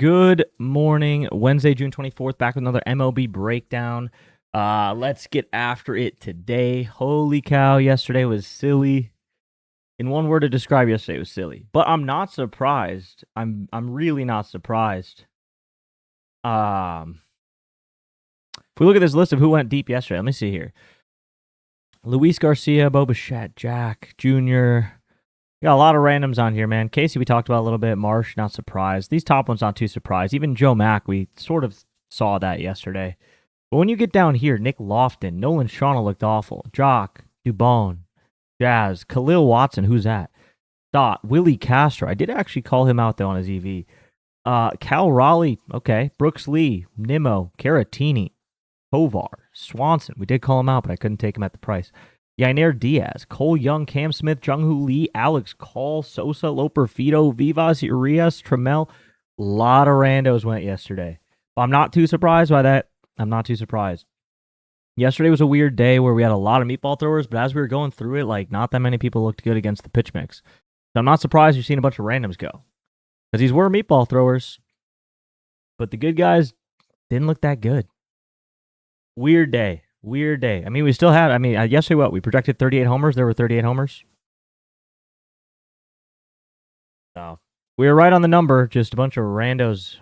Good morning, Wednesday, June 24th, back with another MLB breakdown. Let's get after it today. Holy cow, yesterday was silly. In one word to describe yesterday, it was silly. But I'm not surprised. I'm really not surprised. If we look at this list of who went deep yesterday, let me see here. Luis Garcia, Bo Bichette, Jack Jr., got a lot of randoms on here, man. Casey, we talked about a little bit. Marsh, not surprised. These top ones, not too surprised. Even Joe Mack, we sort of saw that yesterday. But when you get down here, Nick Lofton, Nolan Shauna looked awful. Jock, Dubon, Jazz, Khalil Watson, who's that? Dot, Willie Castro. I did actually call him out, though, on his EV. Cal Raleigh, okay. Brooks Lee, Nimmo, Caratini, Tovar, Swanson. We did call him out, but I couldn't take him at the price. Yainer Diaz, Cole Young, Cam Smith, Jung-Hoo Lee, Alex Call, Sosa, Loper Fido, Vivas, Urias, Trammell. A lot of randos went yesterday. But I'm not too surprised by that. I'm not too surprised. Yesterday was a weird day where we had a lot of meatball throwers, but as we were going through it, not that many people looked good against the pitch mix. So I'm not surprised you're seeing a bunch of randoms go. Because these were meatball throwers, but the good guys didn't look that good. Weird day. Weird day. I mean, we still had, yesterday we projected 38 homers. There were 38 homers. So we were right on the number. Just a bunch of randos.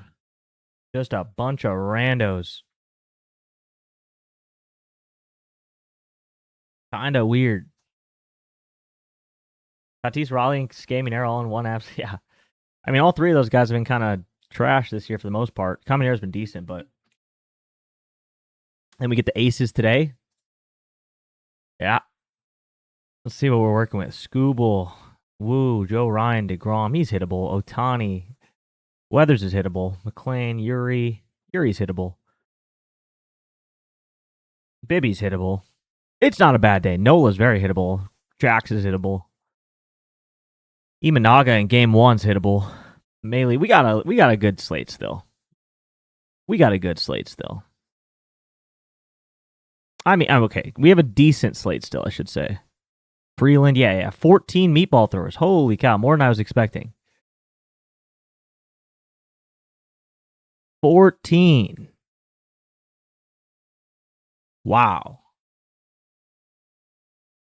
Just a bunch of randos. Kind of weird. Tatis, Raleigh, and Scaminero all in one apps. Yeah. I mean, all three of those guys have been kind of trash this year for the most part. Caminero's been decent, but then we get the aces today. Yeah. Let's see what we're working with. Scooble, Woo, Joe Ryan, DeGrom. He's hittable. Otani. Weathers is hittable. McClain, Yuri. Yuri's hittable. Bibby's hittable. It's not a bad day. Nola's very hittable. Jax is hittable. Imanaga in game one's hittable. Maley, we got a good slate still. I mean, I'm okay. We have a decent slate still, I should say. Freeland, yeah. 14 meatball throwers. Holy cow, more than I was expecting. 14. Wow.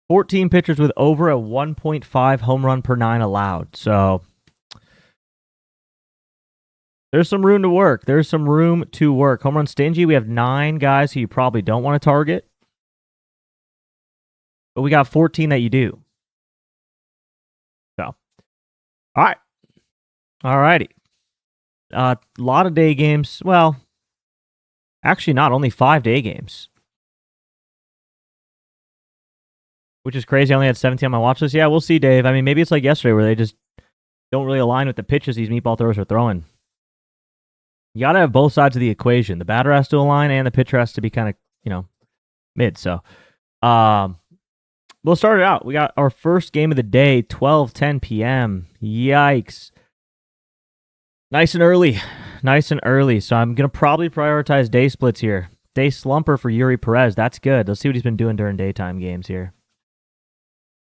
14 pitchers with over a 1.5 home run per 9 allowed. So there's some room to work. Home run stingy, we have 9 guys who you probably don't want to target. But we got 14 that you do. So, all right. All righty. A lot of day games. Well, actually not. Only 5 day games. Which is crazy. I only had 17 on my watch list. Yeah, we'll see, Dave. I mean, maybe it's like yesterday where they just don't really align with the pitches these meatball throwers are throwing. You got to have both sides of the equation. The batter has to align and the pitcher has to be kind of, mid. So, we'll start it out. We got our first game of the day, 12:10 p.m. Yikes. Nice and early. So I'm going to probably prioritize day splits here. Day slumper for Yuri Perez. That's good. Let's see what he's been doing during daytime games here.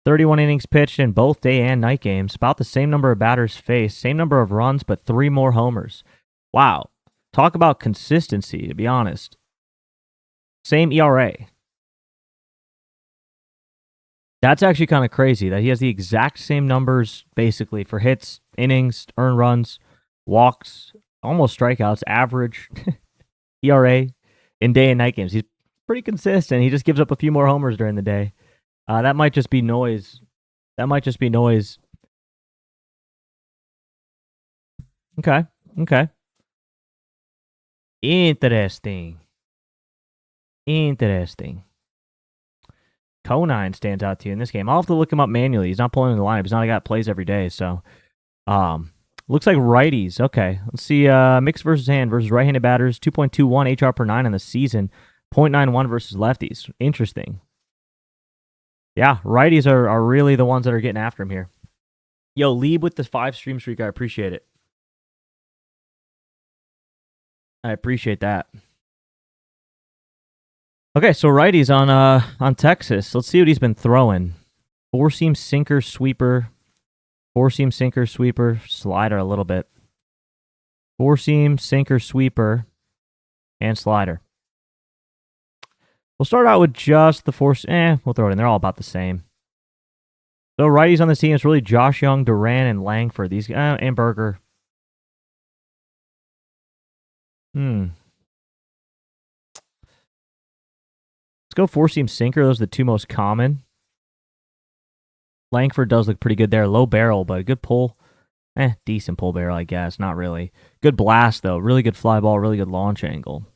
31 innings pitched in both day and night games. About the same number of batters faced. Same number of runs, but 3 more homers. Wow. Talk about consistency, to be honest. Same ERA. That's actually kind of crazy that he has the exact same numbers, basically, for hits, innings, earned runs, walks, almost strikeouts, average ERA in day and night games. He's pretty consistent. He just gives up a few more homers during the day. That might just be noise. Okay. Interesting. Conine stands out to you in this game. I'll have to look him up manually. He's not pulling in the lineup. He's not a guy that plays every day. So, looks like righties. Okay. Let's see. Mix versus hand versus right-handed batters. 2.21 HR per 9 in the season. 0.91 versus lefties. Interesting. Yeah, righties are really the ones that are getting after him here. Yo, Lieb with the 5 stream streak. I appreciate it. I appreciate that. Okay, so righties on Texas. Let's see what he's been throwing. 4-seam sinker, sweeper. Slider a little bit. Four seam, sinker, sweeper, and slider. We'll start out with just the four. We'll throw it in. They're all about the same. So righties on the team, it's really Josh Young, Duran, and Langford. These and Berger. Let's go four seam sinker. Those are the two most common. Langford does look pretty good there. Low barrel, but a good pull. Decent pull barrel, I guess. Not really. Good blast, though. Really good fly ball, really good launch angle.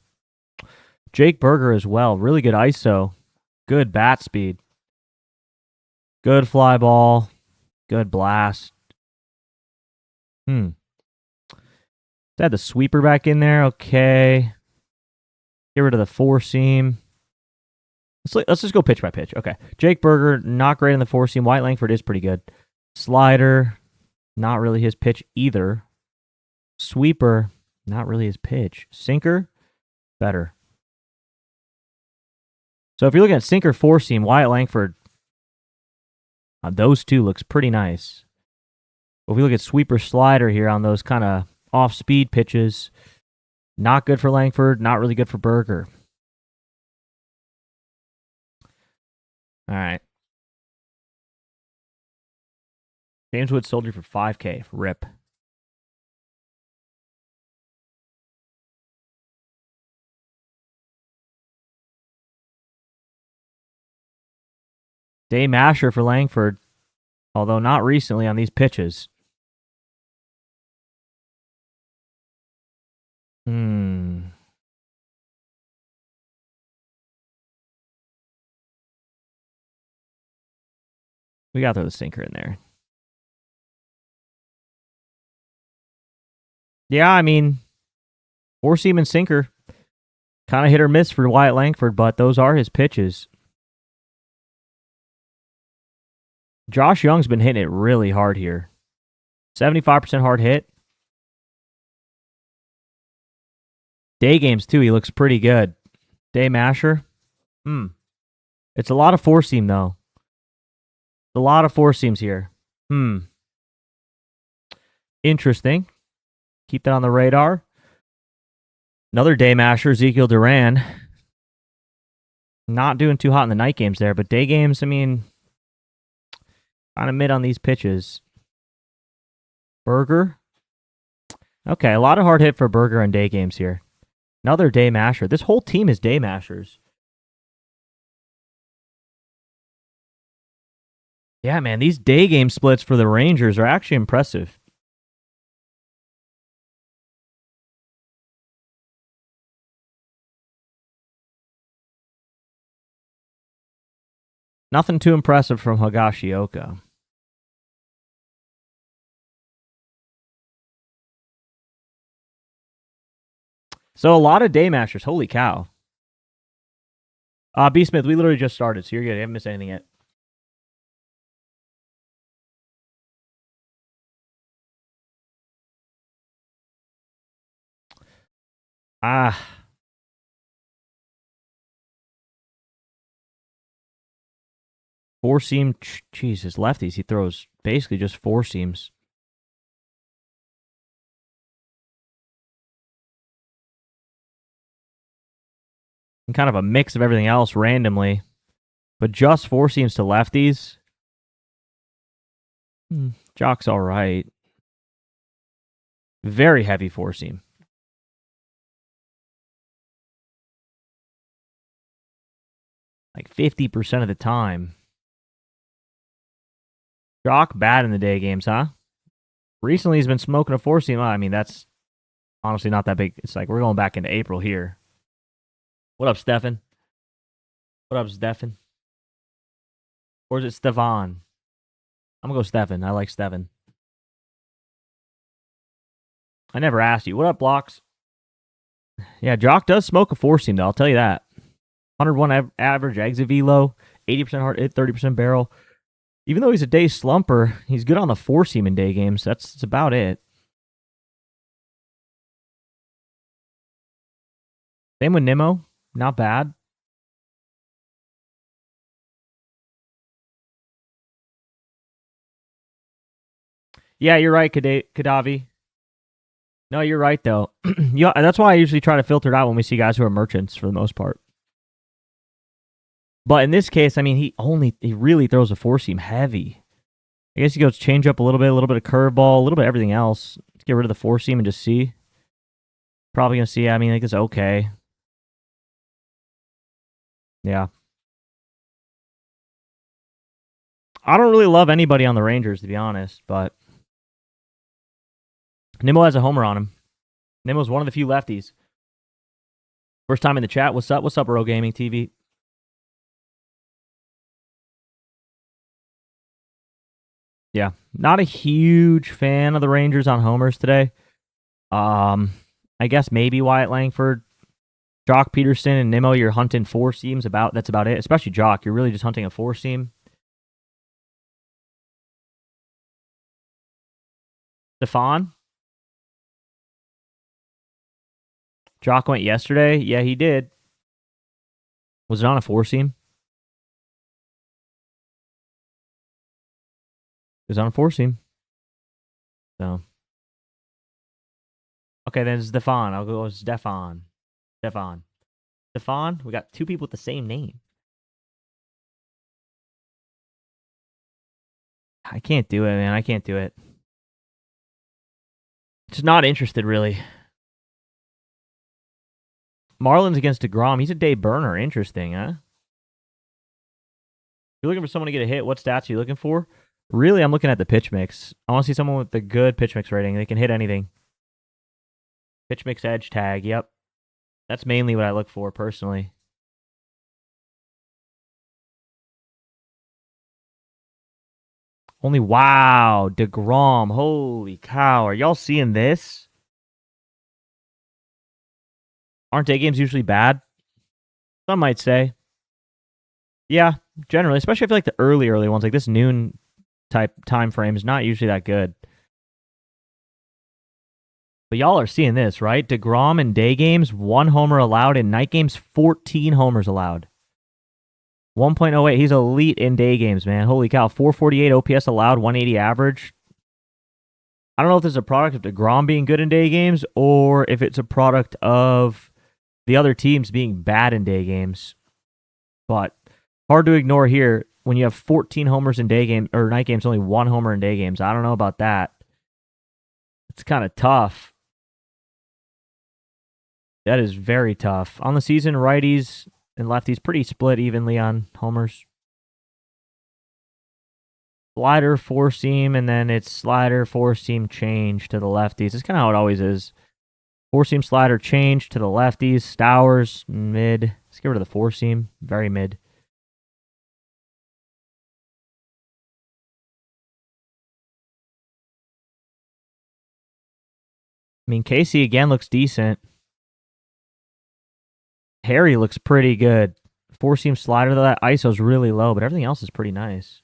Jake Berger as well. Really good ISO. Good bat speed. Good fly ball. Good blast. Add the sweeper back in there. Okay. Get rid of the four seam. Let's just go pitch by pitch. Okay. Jake Berger, not great in the four seam. White Langford is pretty good. Slider, not really his pitch either. Sweeper, not really his pitch. Sinker, better. So if you're looking at sinker four seam, Wyatt Langford, those two looks pretty nice. But if we look at sweeper slider here on those kind of off-speed pitches, not good for Langford, not really good for Berger. All right. James Wood sold you for $5K. Rip. Day Masher for Langford, although not recently on these pitches. We got to throw the sinker in there. Yeah, I mean, four seam and sinker. Kind of hit or miss for Wyatt Langford, but those are his pitches. Josh Young's been hitting it really hard here. 75% hard hit. Day games, too, he looks pretty good. Day Masher. It's a lot of four seam, though. A lot of four seams here. Interesting. Keep that on the radar. Another day masher, Ezekiel Duran. Not doing too hot in the night games there, but day games, I mean, kind of mid on these pitches. Berger. Okay, a lot of hard hit for Berger on day games here. Another day masher. This whole team is day mashers. Yeah, man, these day game splits for the Rangers are actually impressive. Nothing too impressive from Higashioka. So a lot of day mashers. Holy cow. B. Smith, we literally just started, so you're good. You haven't missed anything yet. Four seam. Jesus, lefties. He throws basically just four seams. And kind of a mix of everything else randomly. But just four seams to lefties. Jock's all right. Very heavy four seam. Like 50% of the time. Jock bad in the day games, huh? Recently he's been smoking a four seam. I mean, that's honestly not that big. It's like we're going back into April here. What up, Stefan? What up, Stefan? Or is it Stefan? I'm going to go Stefan. I like Stefan. I never asked you. What up, Blocks? Yeah, Jock does smoke a four seam, though. I'll tell you that. 101 average exit velo, 80% hard hit, 30% barrel. Even though he's a day slumper, he's good on the four seam in day games. That's about it. Same with Nimmo. Not bad. Yeah, you're right, Kadavi. No, you're right though. Yeah, that's why I usually try to filter it out when we see guys who are merchants for the most part. But in this case, I mean, he really throws a four seam heavy. I guess he goes change up a little bit of curveball, a little bit of everything else. Let's get rid of the four seam and just see. Probably gonna see. I mean, like it's okay. Yeah. I don't really love anybody on the Rangers, to be honest, but Nimmo has a homer on him. Nimmo's one of the few lefties. First time in the chat. What's up? What's up, Row Gaming TV? Yeah. Not a huge fan of the Rangers on homers today. I guess maybe Wyatt Langford, Jock Peterson, and Nimmo, you're hunting four seams. That's about it. Especially Jock. You're really just hunting a four seam. Stefan? Jock went yesterday. Yeah, he did. Was it on a four seam? It was on a four seam. So. Okay, then Stefan. I'll go with Stefan. Stefan. We got two people with the same name. I can't do it, man. I can't do it. Just not interested, really. Marlins against DeGrom. He's a day burner. Interesting, huh? You're looking for someone to get a hit. What stats are you looking for? Really, I'm looking at the pitch mix. I want to see someone with a good pitch mix rating. They can hit anything. Pitch mix edge tag. Yep. That's mainly what I look for, personally. Wow. DeGrom. Holy cow. Are y'all seeing this? Aren't day games usually bad? Some might say. Yeah, generally. Especially I feel like the early ones, like this noon type time frame, is not usually that good. But y'all are seeing this, right? DeGrom in day games, 1 homer allowed. In night games, 14 homers allowed. 1.08. He's elite in day games, man. Holy cow. 448 OPS allowed, 180 average. I don't know if this is a product of DeGrom being good in day games or if it's a product of the other teams being bad in day games. But hard to ignore here when you have 14 homers in day game or night games, only 1 homer in day games. I don't know about that. It's kind of tough. That is very tough. On the season, righties and lefties pretty split evenly on homers. Slider, four seam, and then it's slider, four seam, change to the lefties. It's kind of how it always is. Four seam, slider, change to the lefties. Stowers, mid. Let's get rid of the four seam. Very mid. I mean, Casey again looks decent. Harry looks pretty good. Four seam slider, though, that ISO's really low, but everything else is pretty nice.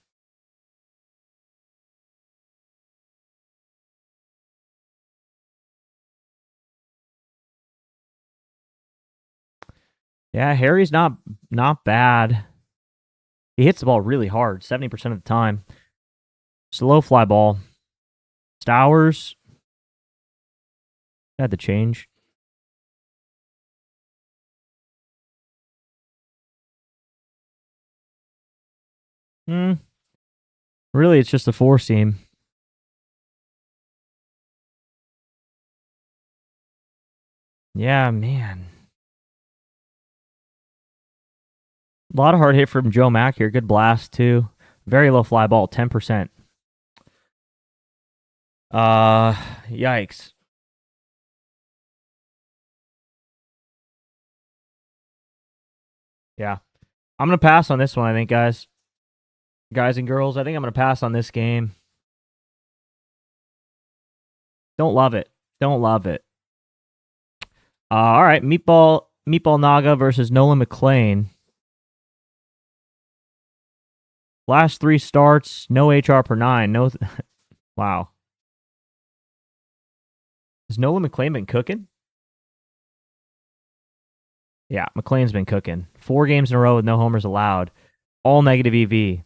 Yeah, Harry's not bad. He hits the ball really hard, 70% of the time. Slow fly ball. Stowers. Had to change. Really, it's just a four seam. Yeah, man. A lot of hard hit from Joe Mack here. Good blast, too. Very low fly ball, 10%. Yikes. Yeah. I'm going to pass on this one, I think, guys. Guys and girls, I think I'm going to pass on this game. Don't love it. Don't love it. All right, Meatball Naga versus Nolan McClain. Last 3 starts, no HR per 9. No, wow. Has Nolan McClain been cooking? Yeah, McClain's been cooking. 4 games in a row with no homers allowed. All negative EV.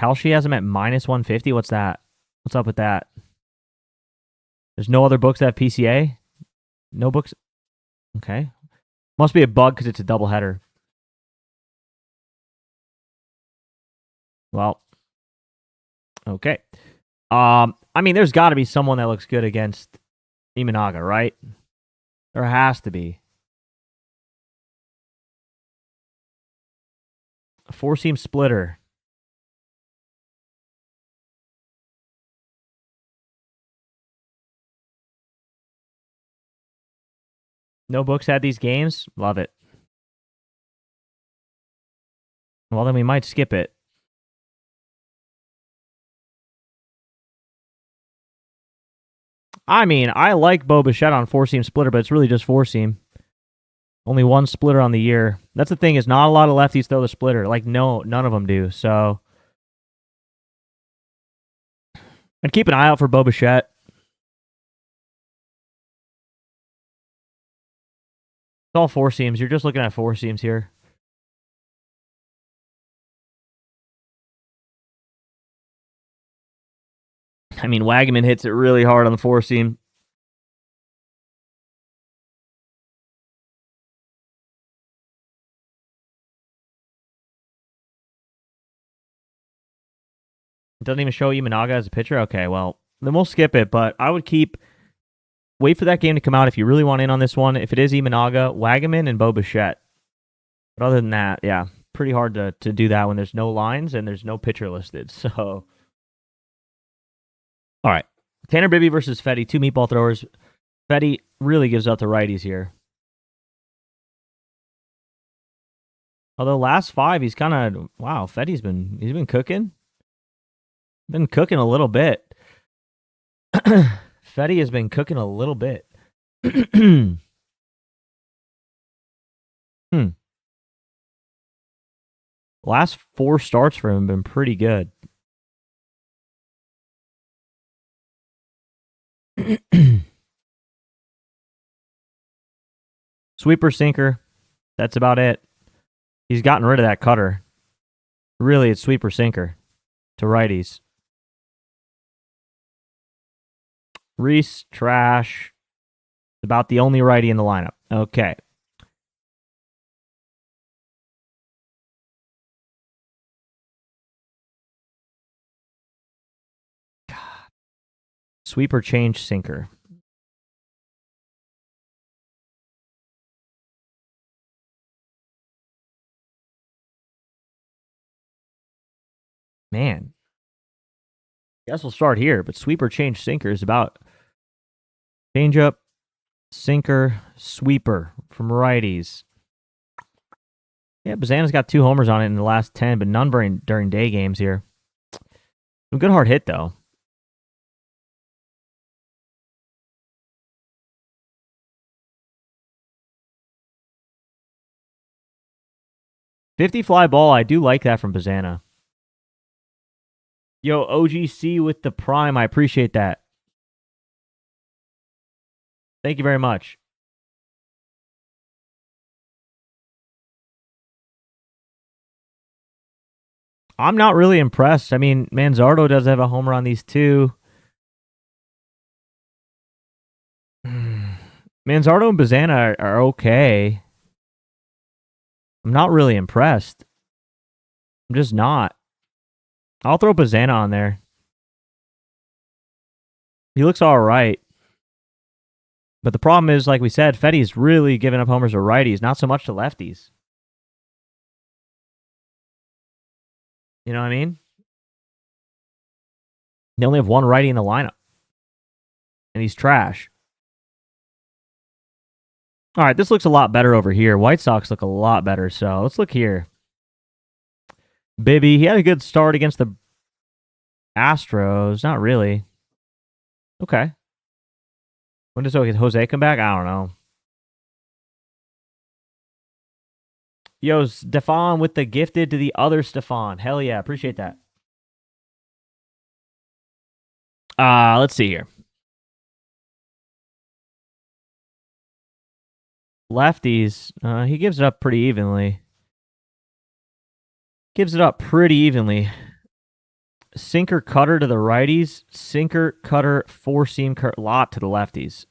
Kalshi has him at minus 150. What's that? What's up with that? There's no other books that have PCA? No books? Okay. Must be a bug because it's a doubleheader. Well, okay. I mean, there's got to be someone that looks good against Imanaga, right? There has to be. A 4-seam splitter. No books had these games? Love it. Well, then we might skip it. I mean, I like Bo Bichette on 4-seam splitter, but it's really just 4-seam. Only one splitter on the year. That's the thing, is not a lot of lefties throw the splitter. Like, no, none of them do. So, and keep an eye out for Bo Bichette. It's all 4-seams. You're just looking at 4-seams here. I mean, Wagaman hits it really hard on the 4-seam. It doesn't even show Imanaga as a pitcher? Okay, well, then we'll skip it, but I would wait for that game to come out if you really want in on this one. If it is Imanaga, Wagaman, and Bo Bichette. But other than that, yeah, pretty hard to do that when there's no lines and there's no pitcher listed. So, all right. Tanner Bibby versus Fetty, 2 meatball throwers. Fetty really gives up the righties here. Although last 5, he's kind of, wow, Fetty's been cooking. Been cooking a little bit. Fetty has been cooking a little bit. Last 4 starts for him have been pretty good. Sweeper, sinker. That's about it. He's gotten rid of that cutter. Really, it's sweeper, sinker to righties. Reese, trash. About the only righty in the lineup. Okay. God. Sweeper, change, sinker. Man. Guess we'll start here, but sweeper, change, sinker is about change up, sinker, sweeper from righties. Yeah, Bazana's got 2 homers on it in the last 10, but none during day games here. A good hard hit, though. $50 fly ball, I do like that from Bazana. Yo, OGC with the prime, I appreciate that. Thank you very much. I'm not really impressed. I mean, Manzardo does have a homer on these 2. Manzardo and Bazana are okay. I'm not really impressed. I'm just not. I'll throw Bazana on there. He looks all right. But the problem is, like we said, Fetty's really giving up homers to righties, not so much to lefties. You know what I mean? They only have 1 righty in the lineup. And he's trash. All right, this looks a lot better over here. White Sox look a lot better, so let's look here. Bibby, he had a good start against the Astros. Not really. Okay. When does Jose come back? I don't know. Yo, Stefan with the gifted to the other Stefan. Hell yeah, appreciate that. Let's see here. Lefties, he gives it up pretty evenly. sinker cutter to the righties, sinker cutter four seam lot to the lefties.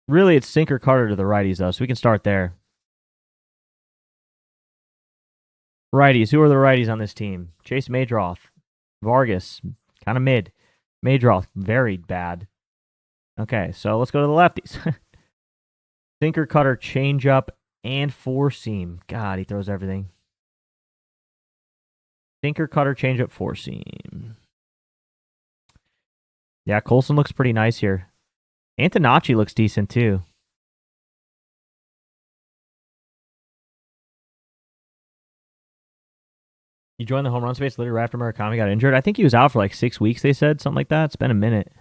Really, it's sinker cutter to the righties though, so we can start there. Righties. Who are the righties on this team? Chase Madroth, Vargas, kind of mid. Madroth, very bad. Okay, so let's go to the lefties. Sinker cutter, changeup, and four seam. God, he throws everything. Sinker cutter, changeup, four seam. Yeah, Colson looks pretty nice here. Antonacci looks decent too. You joined the home run space literally right after Murakami got injured. I think he was out for like 6 weeks, they said. Something like that. It's been a minute.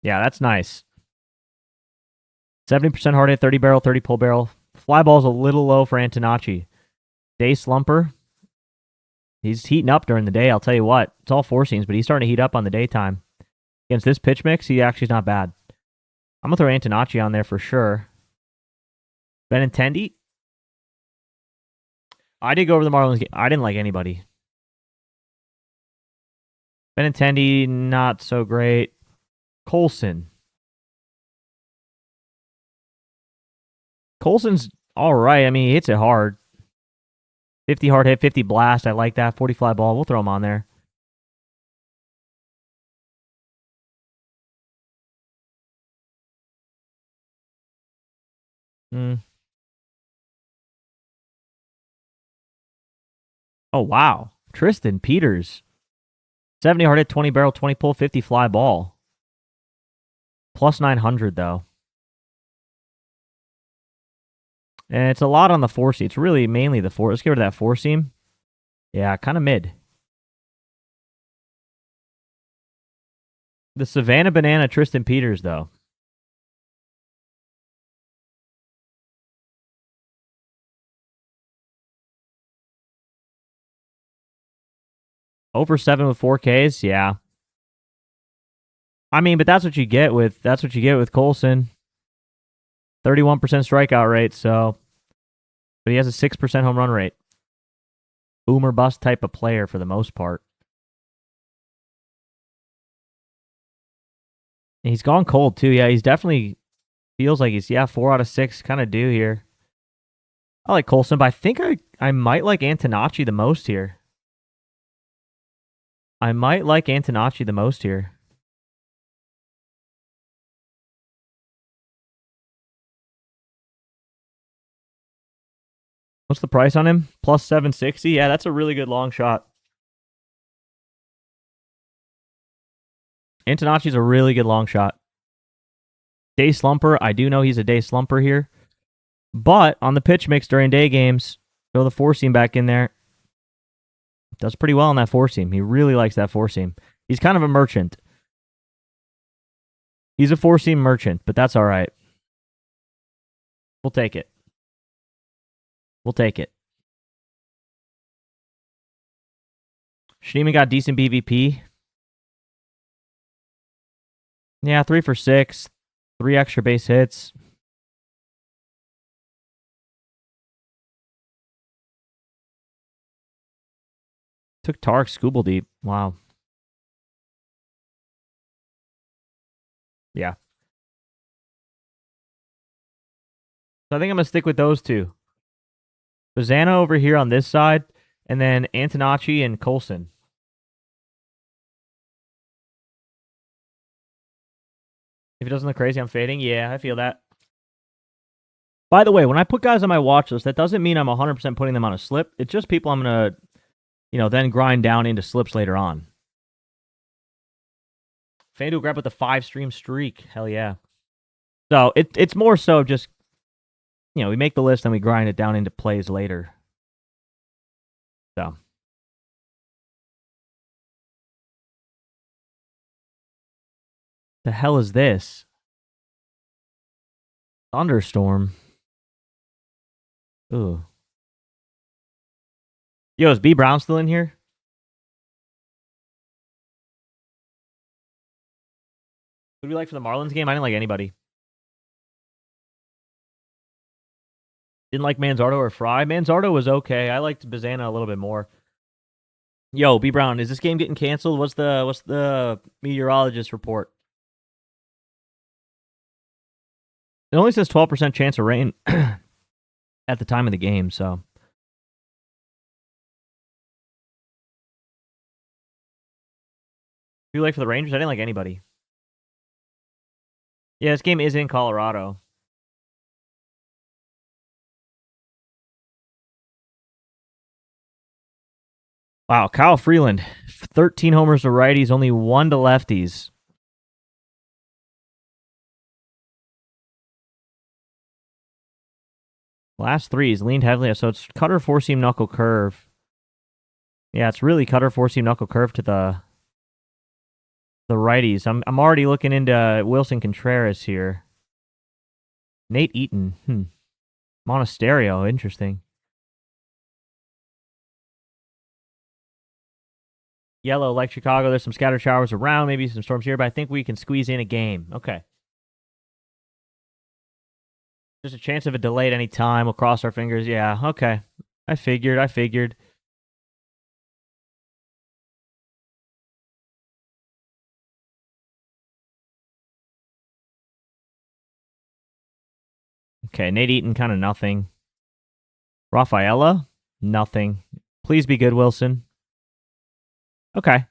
Yeah, that's nice. 70% hard hit, 30 barrel, 30 pull barrel. Fly ball's a little low for Antonacci. Day slumper. He's heating up during the day, I'll tell you what. It's all four seams, but he's starting to heat up on the daytime. Against this pitch mix, he actually's not bad. I'm going to throw Antonacci on there for sure. Benintendi. I did go over the Marlins game. I didn't like anybody. Benintendi, not so great. Colson's all right. I mean, he hits it hard. 50 hard hit, 50 blast. I like that. 40 fly ball. We'll throw him on there. Oh, wow. Tristan Peters. 70 hard hit, 20 barrel, 20 pull, 50 fly ball. Plus 900, though. And it's a lot on the four seam. It's really mainly the four. Let's get rid of that four seam. Yeah, kind of mid. The Savannah Banana Tristan Peters, though. Over 7 with 4Ks, yeah. I mean, but that's what you get with Colson. 31% strikeout rate, so but he has a 6% home run rate. Boom or bust type of player for the most part. And he's gone cold too. Yeah, he's definitely feels like he's 4 out of 6 kind of due here. I like Colson, but I think I might like Antonacci the most here. What's the price on him? Plus 760. Yeah, that's a really good long shot. Antonacci's a really good long shot. Day slumper. I do know he's a day slumper here. But on the pitch mix during day games, throw the four seam back in there. Does pretty well on that four seam. He really likes that four seam. He's kind of a merchant. He's a four seam merchant, but that's all right. We'll take it. Schneemann got decent BVP. Yeah, 3 for 6. 3 extra base hits. Took Tarek Scooble deep. Wow. Yeah. So I think I'm going to stick with those two. Bazana over here on this side, and then Antonacci and Colson. If it doesn't look crazy, I'm fading. Yeah, I feel that. By the way, when I put guys on my watch list, that doesn't mean I'm 100% putting them on a slip. It's just people I'm going to, then grind down into slips later on. FanDuel grab with the 5-stream streak. Hell yeah. So it's more so just, we make the list and we grind it down into plays later. So. The hell is this? Thunderstorm. Ooh. Yo, is B Brown still in here? Who do we like for the Marlins game? I didn't like anybody. Didn't like Manzardo or Fry. Manzardo was okay. I liked Bazana a little bit more. Yo, B Brown, is this game getting canceled? What's the meteorologist report? It only says 12% chance of rain at the time of the game, so. Who you like for the Rangers? I didn't like anybody. Yeah, this game is in Colorado. Wow, Kyle Freeland, 13 homers to righties, only 1 to lefties. Last 3, he's leaned heavily, so it's cutter, four-seam, knuckle, curve. Yeah, it's really cutter, four-seam, knuckle, curve to the righties. I'm already looking into Wilson Contreras here. Nate Eaton, Monasterio, interesting. Yellow, like Chicago, there's some scattered showers around, maybe some storms here, but I think we can squeeze in a game. Okay. There's a chance of a delay at any time. We'll cross our fingers. Yeah, okay. I figured. Okay, Nate Eaton, kind of nothing. Rafaela, nothing. Please be good, Wilson. Okay.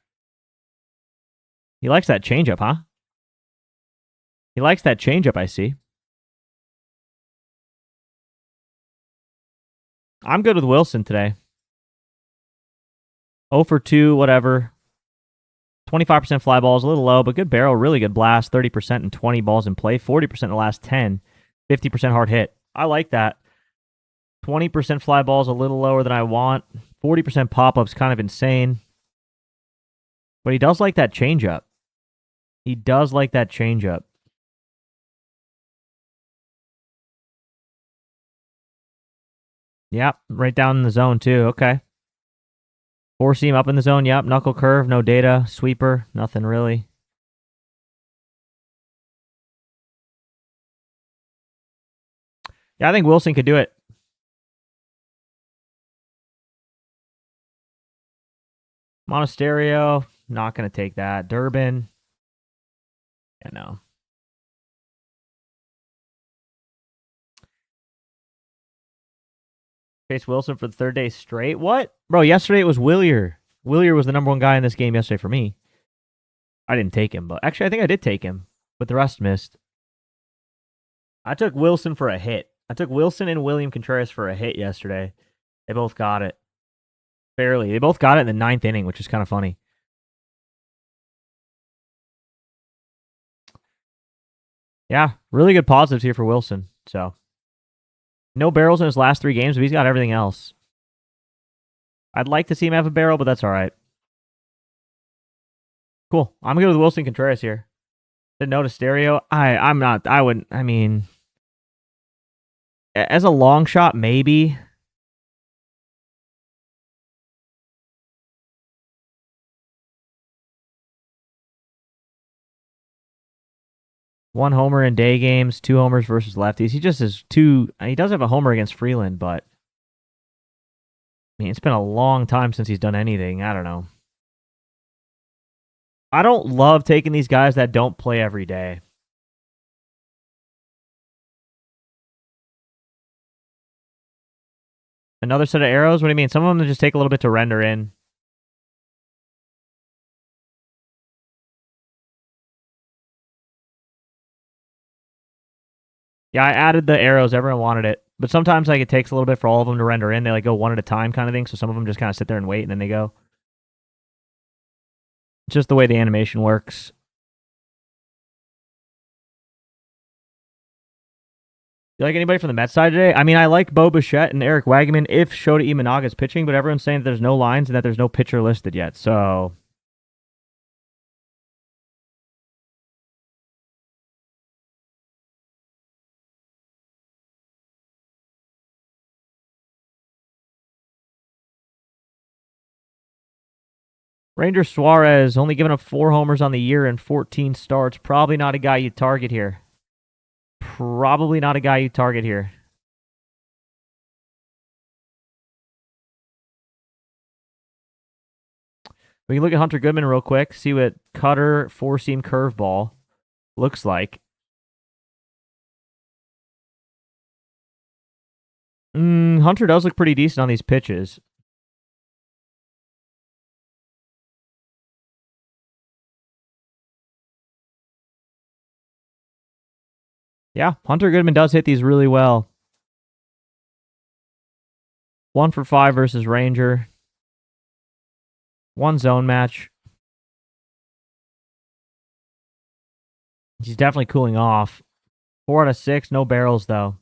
He likes that changeup, huh? He likes that changeup, I see. I'm good with Wilson today. 0 for 2, whatever. 25% fly balls, a little low, but good barrel, really good blast. 30% and 20 balls in play. 40% in the last 10. 50% hard hit. I like that. 20% fly balls, a little lower than I want. 40% pop-ups, kind of insane. But he does like that changeup. Yep, right down in the zone, too. Okay. Four seam up in the zone. Yep, knuckle curve, no data. Sweeper, nothing really. Yeah, I think Wilson could do it. Monasterio, not going to take that. Durbin, yeah, no. Face Wilson for the third day straight. What? Bro, yesterday it was Willier. Willier was the number one guy in this game yesterday for me. I didn't take him, but actually I think I did take him, but the rest missed. I took Wilson for a hit. I took Wilson and William Contreras for a hit yesterday. They both got it. Barely. They both got it in the 9th inning, which is kind of funny. Yeah, really good positives here for Wilson. So, no barrels in his last 3 games, but he's got everything else. I'd like to see him have a barrel, but that's all right. Cool. I'm good with Wilson Contreras here. Didn't notice stereo. I'm not. I wouldn't. I mean, as a long shot, maybe. One homer in day games, 2 homers versus lefties. He just is too. He does have a homer against Freeland, but I mean, it's been a long time since he's done anything. I don't know. I don't love taking these guys that don't play every day. Another set of arrows? What do you mean? Some of them just take a little bit to render in. Yeah, I added the arrows. Everyone wanted it. But sometimes like it takes a little bit for all of them to render in. They like go one at a time kind of thing. So some of them just kind of sit there and wait and then they go. It's just the way the animation works. You like anybody from the Mets side today? I mean, I like Bo Bichette and Eric Wagman if Shota Imanaga's pitching, but everyone's saying that there's no lines and that there's no pitcher listed yet. So Ranger Suarez only giving up 4 homers on the year and 14 starts. Probably not a guy you target here. We can look at Hunter Goodman real quick, see what cutter, four-seam curveball looks like. Hunter does look pretty decent on these pitches. Yeah, Hunter Goodman does hit these really well. 1 for 5 versus Ranger. 1 zone match. He's definitely cooling off. 4 out of 6, no barrels though.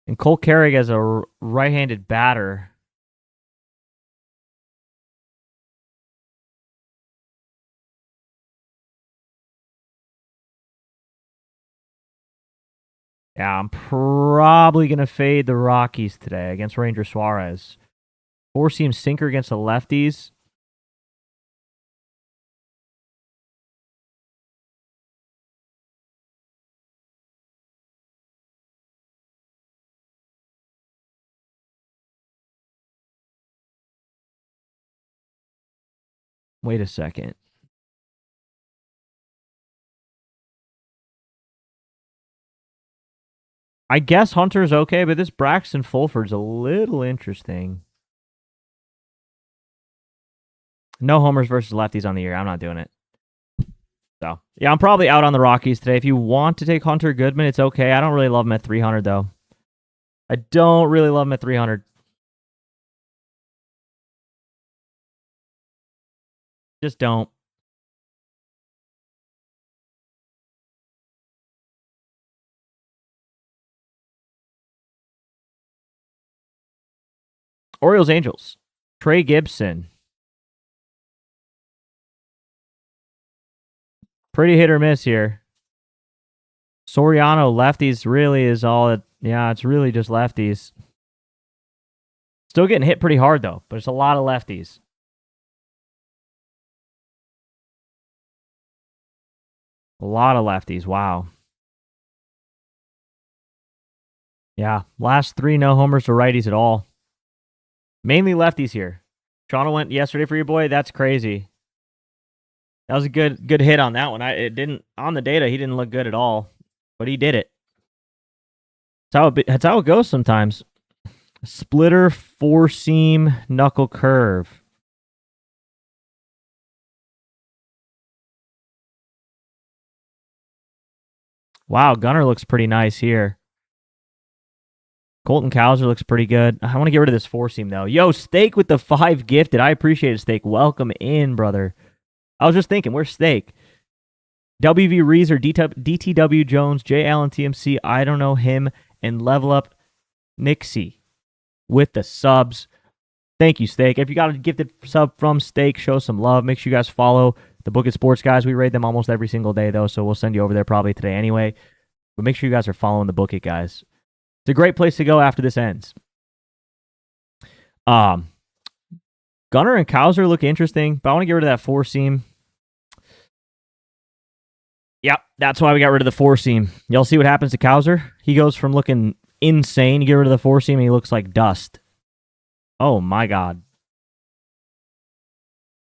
And Cole Carrig as a right-handed batter. Yeah, I'm probably going to fade the Rockies today against Ranger Suarez. Four-seam sinker against the lefties. Wait a second. I guess Hunter's okay, but this Braxton Fulford's a little interesting. No homers versus lefties on the year. I'm not doing it. So, yeah, I'm probably out on the Rockies today. If you want to take Hunter Goodman, it's okay. I don't really love him at 300, though. I don't really love him at 300. Just don't. Orioles Angels. Trey Gibson. Pretty hit or miss here. Soriano lefties really is all it. Yeah, it's really just lefties. Still getting hit pretty hard though, but it's a lot of lefties. A lot of lefties. Wow. Yeah, last 3 no homers to righties at all. Mainly lefties here. Toronto went yesterday for your boy. That's crazy. That was a good hit on that one. It didn't on the data. He didn't look good at all, but he did it. That's how it goes sometimes. Splitter, four seam, knuckle curve. Wow, Gunner looks pretty nice here. Colton Cowser looks pretty good. I want to get rid of this four seam though. Yo, Steak with the 5 gifted. I appreciate it, Steak. Welcome in, brother. I was just thinking, where's Steak? WV Rees or DTW Jones, J Allen TMC, I don't know him, and Level Up Nixie with the subs. Thank you, Steak. If you got a gifted sub from Steak, show some love. Make sure you guys follow the Book It Sports guys. We raid them almost every single day, though, so we'll send you over there probably today anyway. But make sure you guys are following the Book It guys. It's a great place to go after this ends. Gunner and Cowser look interesting, but I want to get rid of that four seam. Yep, that's why we got rid of the four seam. Y'all see what happens to Cowser? He goes from looking insane, you get rid of the four seam, and he looks like dust. Oh my god.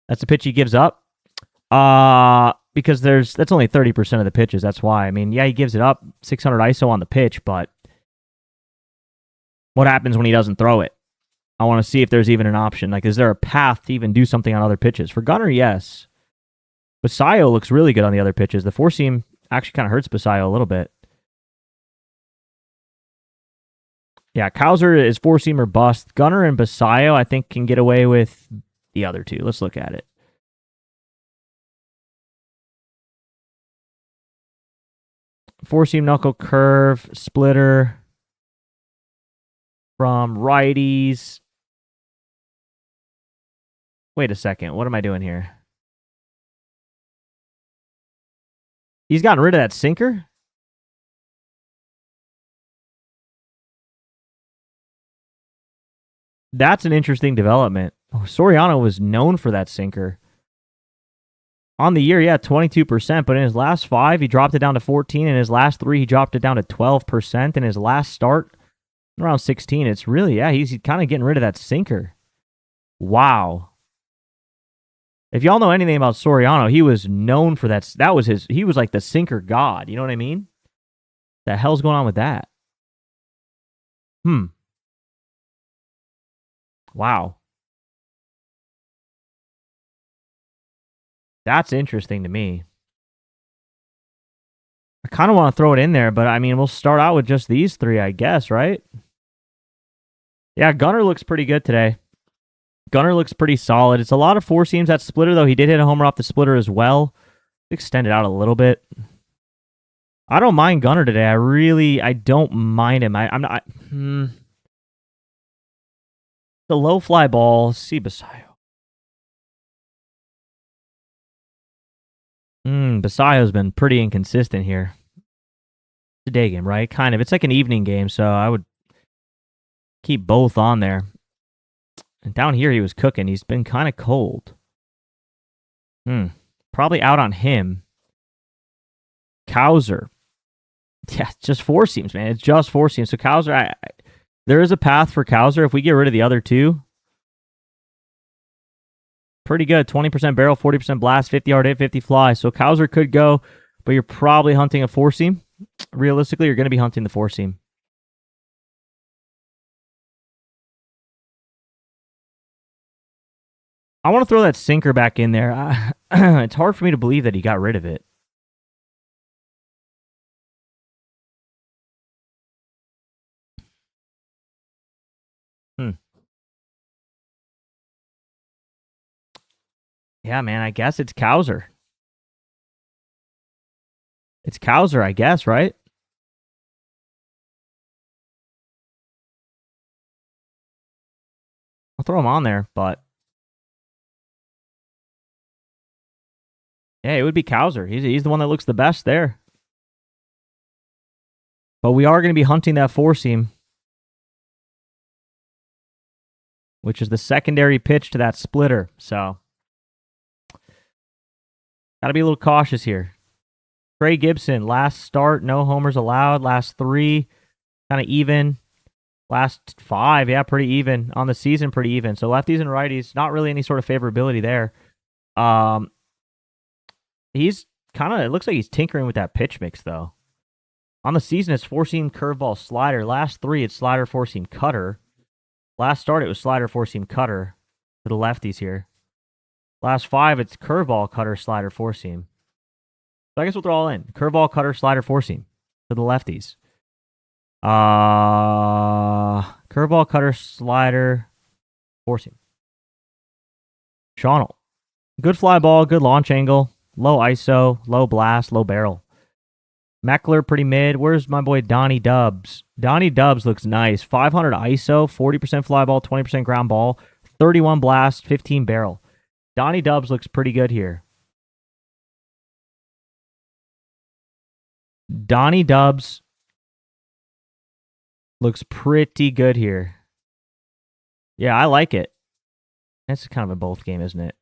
That's the pitch he gives up? Because that's only 30% of the pitches, that's why. I mean, yeah, he gives it up, 600 ISO on the pitch, but what happens when he doesn't throw it? I want to see if there's even an option. Like, is there a path to even do something on other pitches? For Gunner, yes. Basayo looks really good on the other pitches. The four seam actually kind of hurts Basayo a little bit. Yeah, Cowser is four seam or bust. Gunner and Basayo, I think, can get away with the other two. Let's look at it. Four seam knuckle curve, splitter from righties. Wait a second. What am I doing here? He's gotten rid of that sinker? That's an interesting development. Oh, Soriano was known for that sinker. On the year, yeah, 22%, but in his last 5, he dropped it down to 14. In his last 3, he dropped it down to 12%. In his last start, around 16. It's really, yeah, he's kind of getting rid of that sinker. Wow. If y'all know anything about Soriano, he was known for that. That was he was like the sinker god. You know what I mean? The hell's going on with that? Wow. That's interesting to me. I kind of want to throw it in there, but I mean, we'll start out with just these 3, I guess, right? Yeah, Gunnar looks pretty good today. Gunnar looks pretty solid. It's a lot of 4 seams. That splitter, though, he did hit a homer off the splitter as well. Extend it out a little bit. I don't mind Gunnar today. I don't mind him. I'm not. The low fly ball, see Basayo. Basayo's been pretty inconsistent here. It's a day game, right? Kind of. It's like an evening game, so I would keep both on there. And down here, he was cooking. He's been kind of cold. Probably out on him. Cowser. Yeah, just 4 seams, man. It's just 4 seams. So Cowser, there is a path for Cowser. If we get rid of the other 2, pretty good. 20% barrel, 40% blast, 50 yard hit, 50 fly. So Cowser could go, but you're probably hunting a 4 seam. Realistically, you're going to be hunting the 4 seam. I want to throw that sinker back in there. It's hard for me to believe that he got rid of it. Yeah, man, I guess it's Cowser. It's Cowser, I guess, right? I'll throw him on there, but yeah, it would be Cowser. He's the one that looks the best there. But we are going to be hunting that 4 seam, which is the secondary pitch to that splitter. So got to be a little cautious here. Trey Gibson, last start, no homers allowed. Last 3, kind of even. Last 5, yeah, pretty even. On the season, pretty even. So lefties and righties, not really any sort of favorability there. He's kind of, it looks like he's tinkering with that pitch mix, though. On the season, it's 4-seam curveball slider. Last 3, it's slider 4-seam cutter. Last start, it was slider 4-seam cutter to the lefties here. Last 5, it's curveball cutter slider 4-seam. So I guess we'll throw all in. Curveball cutter slider 4-seam to the lefties. Curveball cutter slider 4-seam. Shawno. Good fly ball, good launch angle, low ISO, low blast, low barrel. Meckler, pretty mid. Where's my boy Donnie Dubs? Donnie Dubs looks nice. 500 ISO, 40% fly ball, 20% ground ball, 31 blast, 15 barrel. Donnie Dubs looks pretty good here. Donnie Dubs looks pretty good here. Yeah, I like it. That's kind of a both game, isn't it?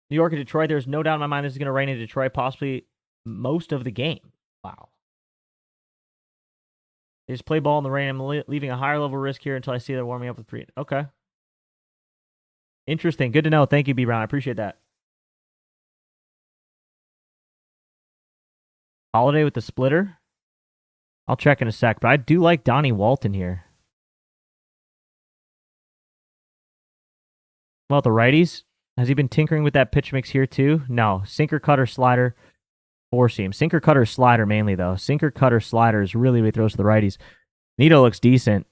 New York and Detroit, there's no doubt in my mind this is going to rain in Detroit, possibly most of the game. Wow. They just play ball in the rain. I'm leaving a higher level risk here until I see they're warming up with pre. Okay. Interesting. Good to know. Thank you, B. Brown. I appreciate that. Holiday with the splitter. I'll check in a sec, but I do like Donnie Walton here. Well, the righties. Has he been tinkering with that pitch mix here too? No. Sinker, cutter, slider, 4-seam. Sinker, cutter, slider mainly, though. Sinker, cutter, slider is really what he throws to the righties. Nito looks decent.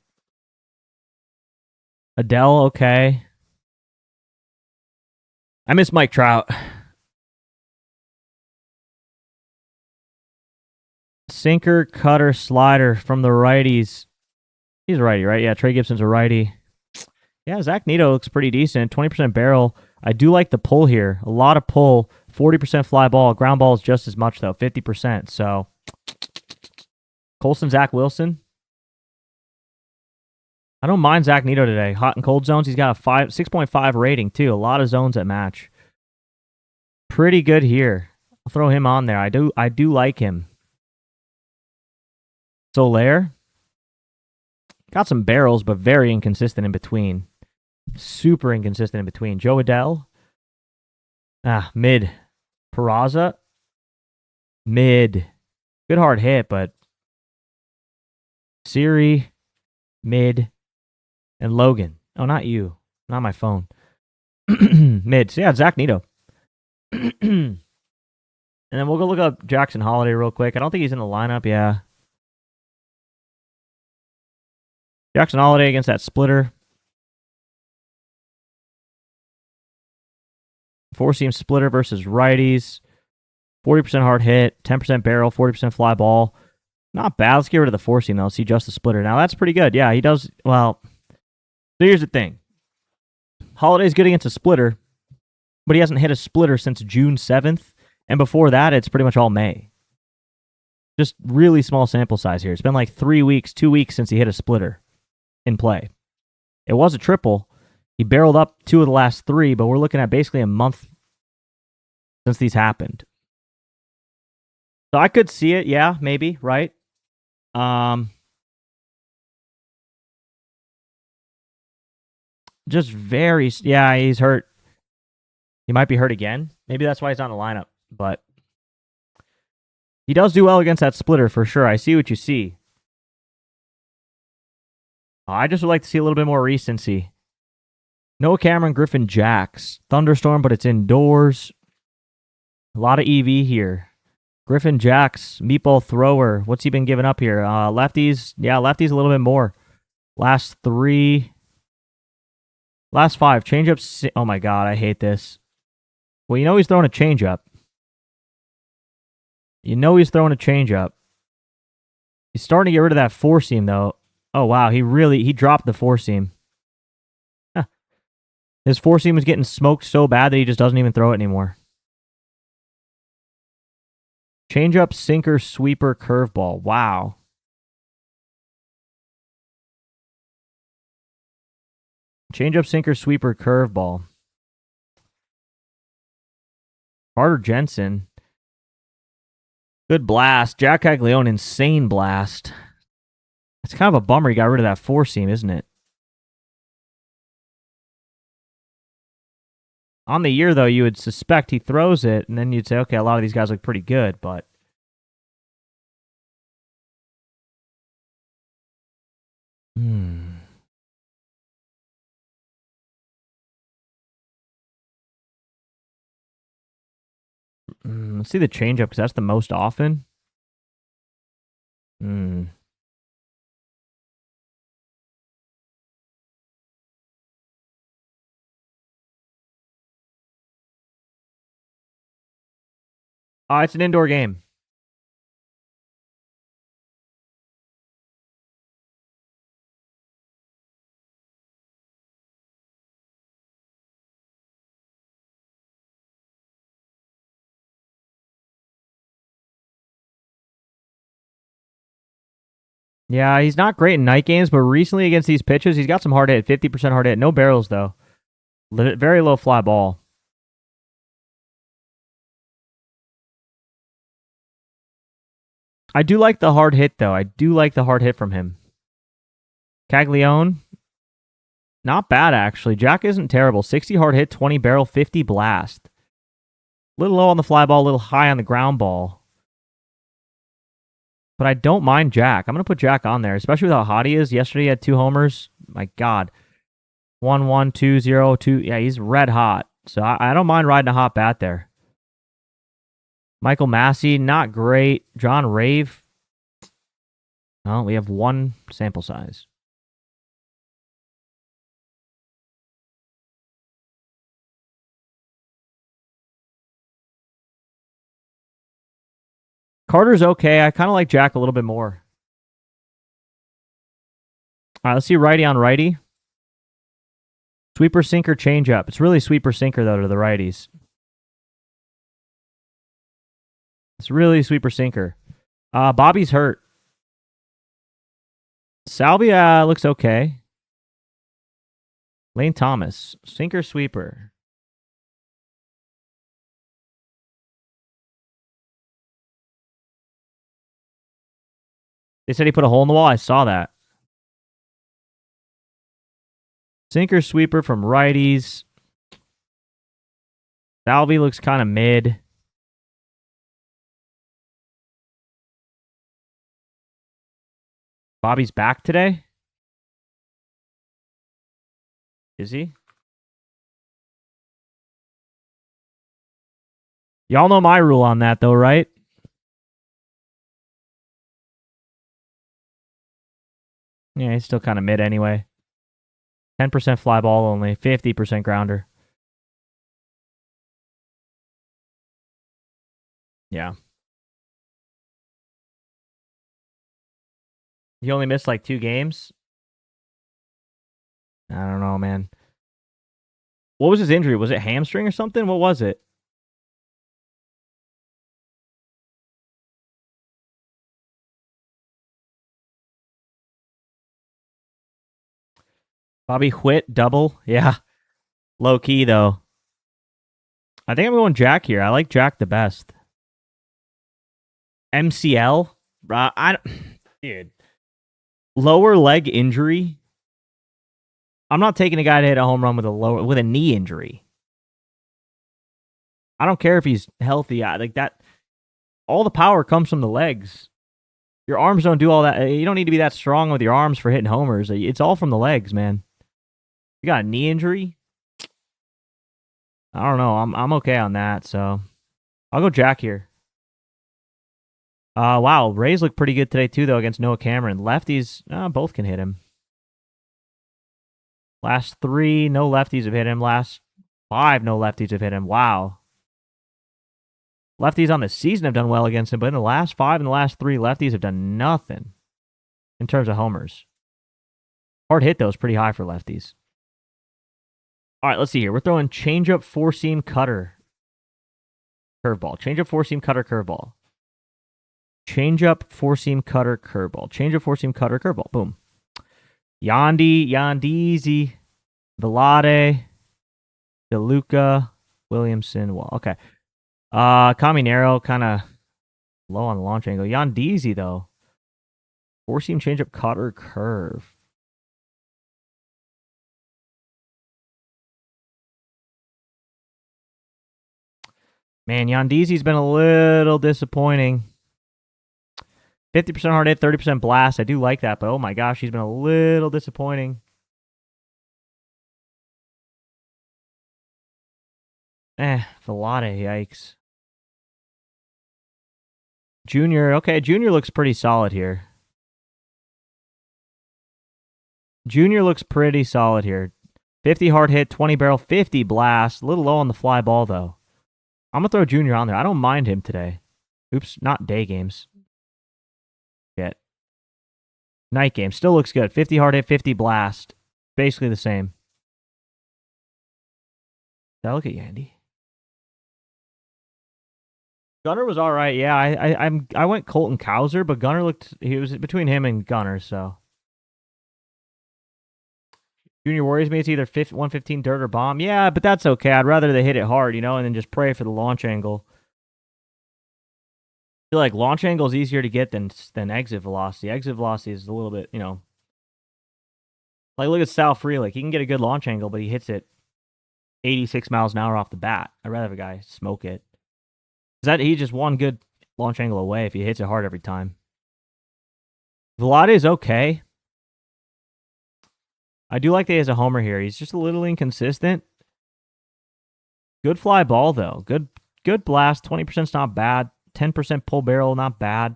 Adele, okay. I miss Mike Trout. Sinker, cutter, slider from the righties. He's a righty, right? Yeah, Trey Gibson's a righty. Yeah, Zach Nito looks pretty decent. 20% barrel. I do like the pull here. A lot of pull. 40% fly ball. Ground ball is just as much, though. 50%. So, Colson, Zach Wilson. I don't mind Zach Neto today. Hot and cold zones. He's got a 6.5 rating, too. A lot of zones that match. Pretty good here. I'll throw him on there. I do like him. Soler. Got some barrels, but very inconsistent in between. Super inconsistent in between. Joe Adell. Mid. Peraza. Mid. Good hard hit, but Siri, mid, and Logan. Oh, not you. Not my phone. Mid. So, yeah, Zach Neto. And then we'll go look up Jackson Holiday real quick. I don't think he's in the lineup. Yeah. Jackson Holiday against that splitter. 4-seam splitter versus righties. 40% hard hit, 10% barrel, 40% fly ball. Not bad. Let's get rid of the 4-seam, though. Let's see just the splitter. Now, that's pretty good. Yeah, he does. Well, so here's the thing. Holiday's good against a splitter, but he hasn't hit a splitter since June 7th. And before that, it's pretty much all May. Just really small sample size here. It's been like 3 weeks, 2 weeks since he hit a splitter in play. It was a triple. He barreled up 2 of the last 3, but we're looking at basically a month since these happened. So I could see it, yeah, maybe, right? Just very, yeah, he's hurt. He might be hurt again. Maybe that's why he's not in the lineup, but he does do well against that splitter for sure. I see what you see. I just would like to see a little bit more recency. No Cameron Griffin Jacks. Thunderstorm, but it's indoors. A lot of EV here. Griffin Jacks, meatball thrower. What's he been giving up here? Lefties. Yeah, lefties a little bit more. Last 5. Changeup. Oh my God, I hate this. Well, you know he's throwing a changeup. He's starting to get rid of that 4-seam, though. Oh, wow. He dropped the 4-seam. Huh. His 4-seam was getting smoked so bad that he just doesn't even throw it anymore. Changeup, sinker, sweeper, curveball. Wow. Changeup, sinker, sweeper, curveball. Carter Jensen. Good blast. Jack Caglione, insane blast. It's kind of a bummer he got rid of that 4-seam, isn't it? On the year, though, you would suspect he throws it, and then you'd say, okay, a lot of these guys look pretty good, but let's see the changeup, because that's the most often. It's an indoor game. Yeah, he's not great in night games, but recently against these pitches, he's got some hard hit, 50% hard hit. No barrels, though. Very low fly ball. I do like the hard hit, though. I do like the hard hit from him. Caglione, not bad, actually. Jack isn't terrible. 60 hard hit, 20 barrel, 50 blast. A little low on the fly ball, a little high on the ground ball. But I don't mind Jack. I'm going to put Jack on there, especially with how hot he is. Yesterday he had 2 homers. My God. 1-1, 2-0, 2. Yeah, he's red hot. So I don't mind riding a hot bat there. Michael Massey, not great. John Rave. Oh, we have 1 sample size. Carter's okay. I kind of like Jack a little bit more. All right, let's see righty on righty. Sweeper, sinker, changeup. It's really sweeper, sinker, though, to the righties. It's really sweeper, sinker. Bobby's hurt. Salvia looks okay. Lane Thomas, sinker sweeper. They said he put a hole in the wall. I saw that. Sinker sweeper from righties. Salvi looks kind of mid. Bobby's back today? Is he? Y'all know my rule on that, though, right? Yeah, he's still kind of mid anyway. 10% fly ball only, 50% grounder. Yeah. He only missed like 2 games? I don't know, man. What was his injury? Was it hamstring or something? What was it? Bobby Whitt, double? Yeah. Low key, though. I think I'm going Jack here. I like Jack the best. MCL? Dude. Lower leg injury? I'm not taking a guy to hit a home run with a knee injury. I don't care if he's healthy. Like that, all the power comes from the legs. Your arms don't do all that. You don't need to be that strong with your arms for hitting homers. It's all from the legs, man. You got a knee injury? I don't know. I'm okay on that, so I'll go Jack here. Wow, Rays look pretty good today too, though, against Noah Cameron. Lefties, both can hit him. Last 3, no lefties have hit him. Last 5, no lefties have hit him. Wow. Lefties on the season have done well against him, but in the last 5 and the last 3, lefties have done nothing in terms of homers. Hard hit, though, is pretty high for lefties. All right, let's see here. We're throwing changeup, four-seam, cutter, curveball. Changeup, four-seam, cutter, curveball. Changeup, four-seam, cutter, curveball. Changeup, four-seam, cutter, curveball. Boom. Yandeezy, Velade, DeLuca, Williamson. Well, okay. Caminero kind of low on the launch angle. Yandeezy, though. Four-seam, changeup, cutter, curve. Man, Yandeezy's been a little disappointing. 50% hard hit, 30% blast. I do like that, but oh my gosh, he's been a little disappointing. Velade, yikes. Junior, okay, Junior looks pretty solid here. Junior looks pretty solid here. 50 hard hit, 20 barrel, 50 blast. A little low on the fly ball, though. I'm going to throw Junior on there. I don't mind him today. Oops, not day games. Yet. Night game. Still looks good. 50 hard hit, 50 blast. Basically the same. Now look at Yandy. Gunner was all right. Yeah, I went Colton Cowser, but Gunner looked. He was between him and Gunner, so. Junior worries me. It's either 115 dirt or bomb. Yeah, but that's okay. I'd rather they hit it hard, and then just pray for the launch angle. I feel like launch angle is easier to get than exit velocity. Exit velocity is a little bit, like look at Sal Frelick. He can get a good launch angle, but he hits it 86 miles an hour off the bat. I'd rather have a guy smoke it. He's just one good launch angle away if he hits it hard every time. Velade is okay. I do like that he has a homer here. He's just a little inconsistent. Good fly ball, though. Good blast. 20% is not bad. 10% pull barrel, not bad.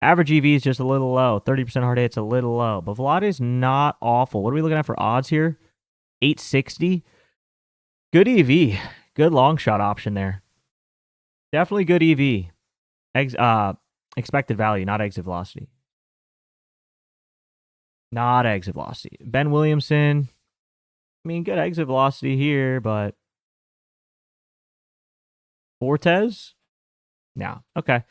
Average EV is just a little low. 30% hard hit's a little low. But Velade is not awful. What are we looking at for odds here? 860. Good EV. Good long shot option there. Definitely good EV. Expected value, not exit velocity. Not exit velocity. Ben Williamson. I mean, good exit velocity here, but Fortes? No. Okay.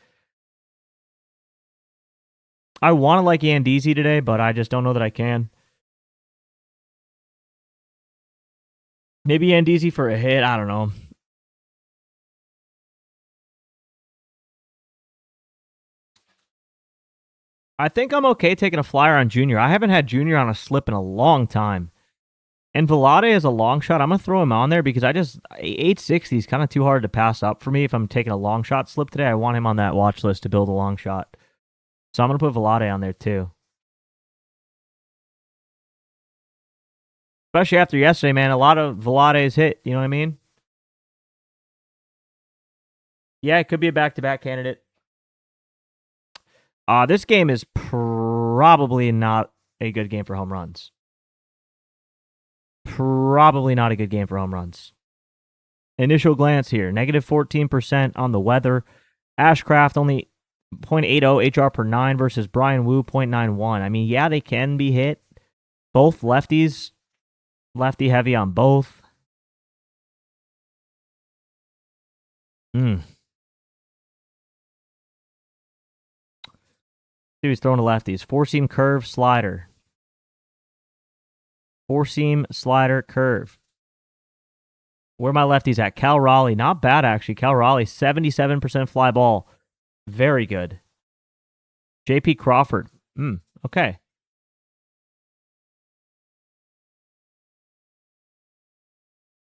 I want to like Yandeezy today, but I just don't know that I can. Maybe Andeezy for a hit. I don't know. I think I'm okay taking a flyer on Junior. I haven't had Junior on a slip in a long time. And Velade is a long shot. I'm going to throw him on there because 860 is kind of too hard to pass up for me if I'm taking a long shot slip today. I want him on that watch list to build a long shot. So I'm going to put Velade on there too. Especially after yesterday, man. A lot of Velades hit. You know what I mean? Yeah, it could be a back-to-back candidate. This game is probably not a good game for home runs. Probably not a good game for home runs. Initial glance here, negative 14% on the weather. Ashcraft only 0.80 HR per 9 versus Brian Wu 0.91. I mean, yeah, they can be hit. Both lefties, lefty heavy on both. He's throwing to lefties. Four-seam curve, slider. Four-seam, slider, curve. Where are my lefties at? Cal Raleigh. Not bad, actually. Cal Raleigh, 77% fly ball. Very good. JP Crawford. Okay.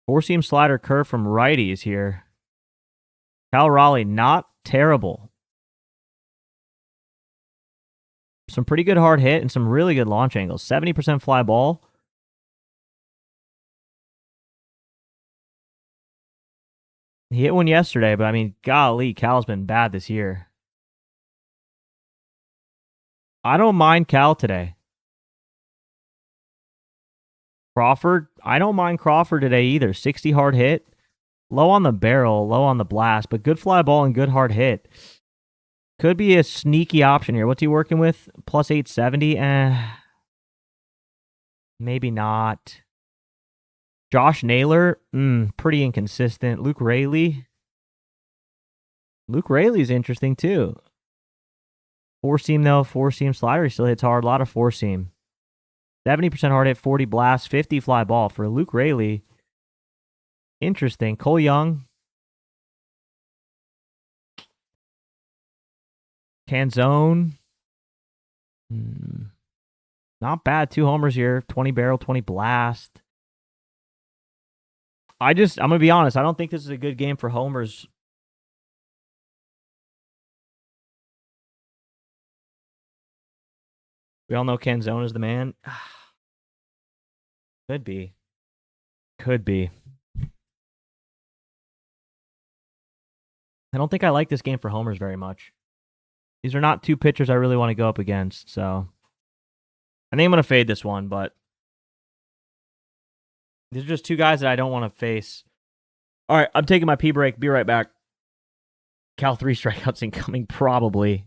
Four-seam slider curve from righties here. Cal Raleigh, not terrible. Some pretty good hard hit and some really good launch angles. 70% fly ball. He hit one yesterday, but I mean, golly, Cal's been bad this year. I don't mind Cal today. Crawford, I don't mind Crawford today either. 60 hard hit. Low on the barrel, low on the blast, but good fly ball and good hard hit. Could be a sneaky option here. What's he working with? Plus 870? Maybe not. Josh Naylor? Pretty inconsistent. Luke Rayleigh? Luke Rayleigh's interesting too. Four-seam though, four-seam slider. He still hits hard. A lot of four-seam. 70% hard hit, 40 blast, 50 fly ball for Luke Rayleigh. Interesting. Cole Young. Canzone. Not bad. 2 homers here. 20 barrel, 20 blast. I'm going to be honest. I don't think this is a good game for homers. We all know Canzone is the man. Could be. Could be. I don't think I like this game for homers very much. These are not two pitchers I really want to go up against, so I think I'm going to fade this one, but these are just two guys that I don't want to face. All right, I'm taking my pee break. Be right back. Cal 3 strikeouts incoming, probably.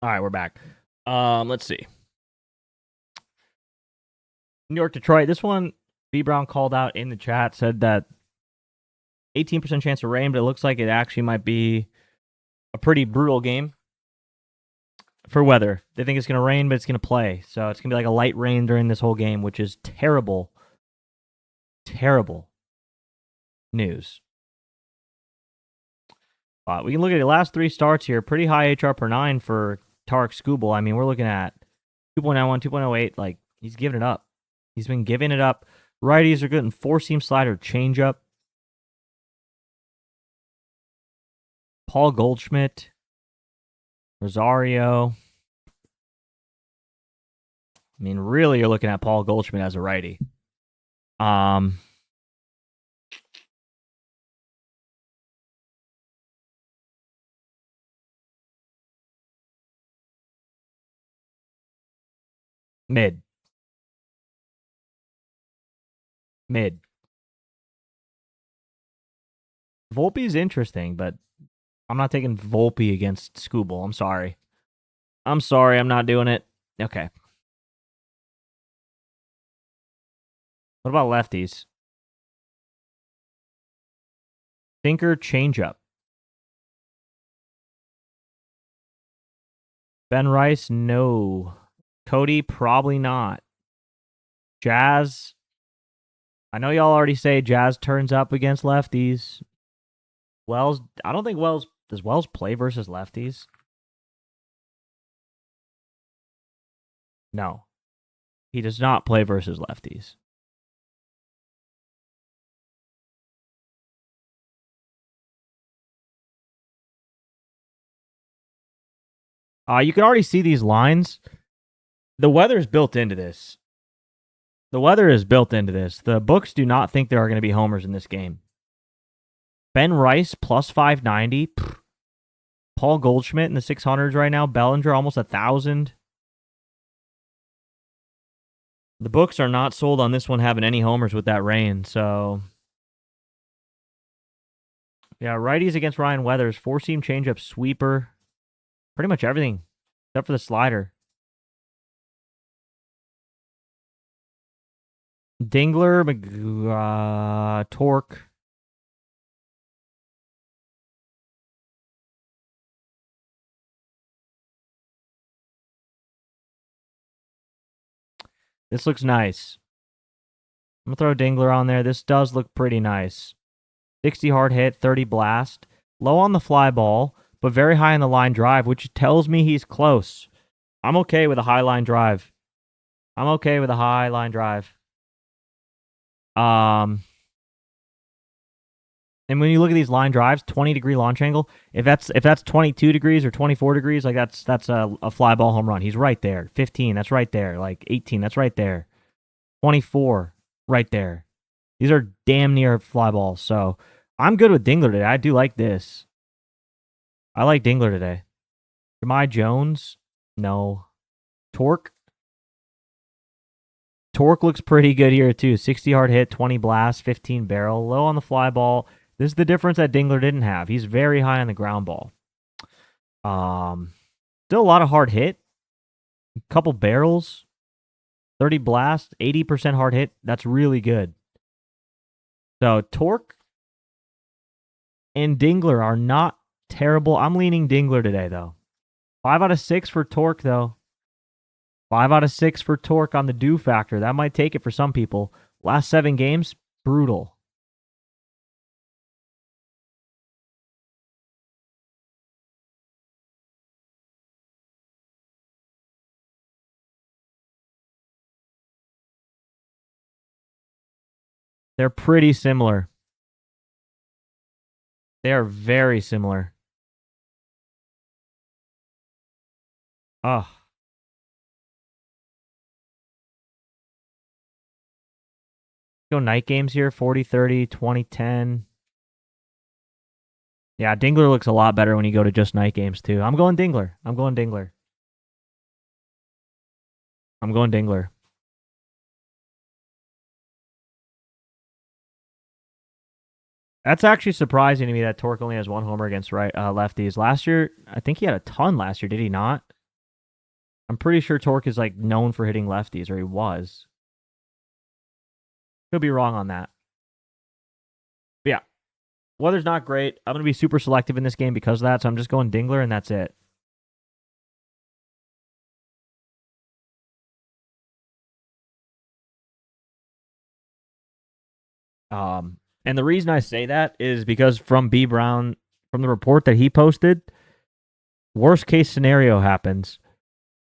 All right, we're back. Let's see. New York, Detroit. This one, B Brown called out in the chat, said that 18% chance of rain, but it looks like it actually might be a pretty brutal game for weather. They think it's going to rain, but it's going to play. So it's going to be like a light rain during this whole game, which is terrible, terrible news. We can look at the last 3 starts here. Pretty high HR per 9 for Tarek Skubal. I mean, we're looking at 2.91, 2.08. Like, he's giving it up. He's been giving it up. Righties are good in 4-seam slider changeup. Paul Goldschmidt. Rosario. I mean, really, you're looking at Paul Goldschmidt as a righty. Mid. Volpe's interesting, but I'm not taking Volpe against Skubal. I'm sorry. I'm not doing it. Okay. What about lefties? Sinker, changeup. Ben Rice, no. Cody, probably not. Jazz. I know y'all already say Jazz turns up against lefties. Wells, I don't think does Wells play versus lefties? No. He does not play versus lefties. You can already see these lines. The weather is built into this. The books do not think there are going to be homers in this game. Ben Rice plus 590. Paul Goldschmidt in the 600s right now. Bellinger almost 1,000. The books are not sold on this one having any homers with that rain. So, yeah, righties against Ryan Weathers. 4-seam changeup, sweeper. Pretty much everything except for the slider. Dingler, Torque. This looks nice. I'm going to throw Dingler on there. This does look pretty nice. 60 hard hit, 30 blast. Low on the fly ball, but very high on the line drive, which tells me he's close. I'm okay with a high line drive. And when you look at these line drives, 20-degree launch angle, if that's 22 degrees or 24 degrees, like that's a fly ball home run. He's right there. 15, that's right there. Like 18, that's right there. 24, right there. These are damn near fly balls. So I'm good with Dingler today. I do like this. I like Dingler today. Jahmai Jones, no. Torque looks pretty good here too. 60 hard hit, 20 blast, 15 barrel, low on the fly ball. This is the difference that Dingler didn't have. He's very high on the ground ball. Still a lot of hard hit. A couple barrels. 30 blast, 80% hard hit. That's really good. So Torque and Dingler are not terrible. I'm leaning Dingler today, though. 5 out of 6 for Torque, though. 5 out of 6 for Torque on the do factor. That might take it for some people. Last 7 games, brutal. They're pretty similar. They are very similar. Oh. Go night games here. 40-30, 20-10. Yeah, Dingler looks a lot better when you go to just night games, too. I'm going Dingler. That's actually surprising to me that Torque only has 1 homer against lefties. Last year, I think he had a ton last year, did he not? I'm pretty sure Torque is like known for hitting lefties, or he was. Could be wrong on that. But yeah, weather's not great. I'm gonna be super selective in this game because of that, so I'm just going Dingler, and that's it. And the reason I say that is because from B Brown, from the report that he posted, worst case scenario happens.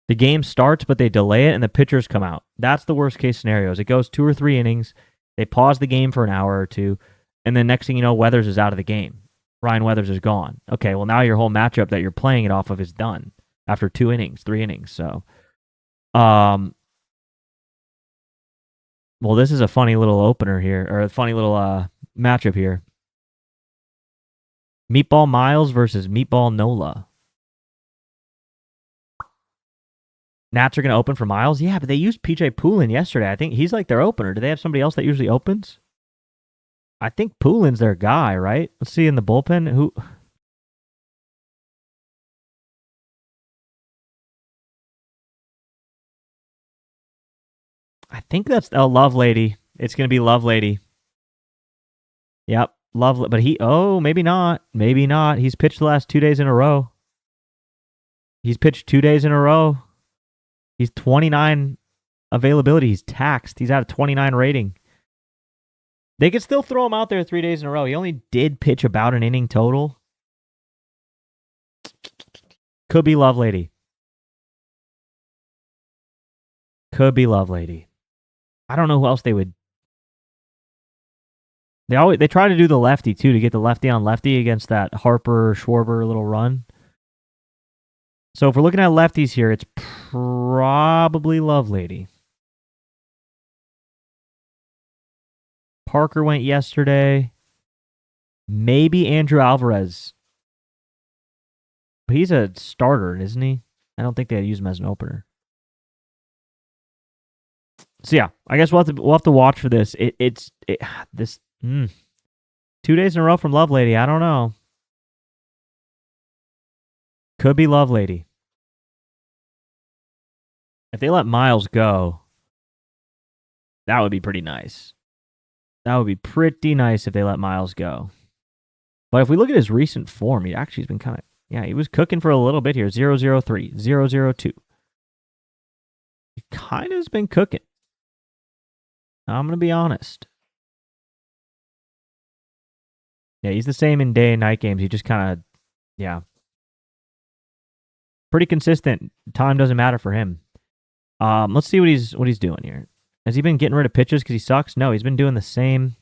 The game starts, but they delay it, and the pitchers come out. That's the worst case scenario. Is it goes 2 or 3 innings, they pause the game for an hour or two, and then next thing you know, Weathers is out of the game. Ryan Weathers is gone. Okay, well now your whole matchup that you're playing it off of is done after 2 innings, 3 innings. So, well, this is a funny little opener here, or a funny little matchup here. Meatball Miles versus Meatball Nola. Nats are going to open for Miles? Yeah, but they used PJ Poulin yesterday. I think he's like their opener. Do they have somebody else that usually opens? I think Poulin's their guy, right? Let's see in the bullpen. Who? I think that's Love Lady. It's going to be Love Lady. Yep, Love. But maybe not. Maybe not. He's pitched the last 2 days in a row. He's pitched 2 days in a row. He's 29 availability. He's taxed. He's at a 29 rating. They could still throw him out there 3 days in a row. He only did pitch about an inning total. Could be Love Lady. Could be Love Lady. I don't know who else they would. They try to do the lefty too to get the lefty on lefty against that Harper Schwarber little run. So if we're looking at lefties here, it's probably Love Lady. Parker went yesterday. Maybe Andrew Alvarez. But he's a starter, isn't he? I don't think they'd use him as an opener. So yeah, I guess we'll have to watch for this. 2 days in a row from Love Lady. I don't know. Could be Love Lady. If they let Miles go, that would be pretty nice. That would be pretty nice if they let Miles go. But if we look at his recent form, he actually has been kind of, he was cooking for a little bit here. 0-0-3, 0-0-2. He kind of has been cooking. I'm going to be honest. Yeah, he's the same in day and night games. He just kind of, pretty consistent. Time doesn't matter for him. Let's see what he's doing here. Has he been getting rid of pitches because he sucks? No, he's been doing the same.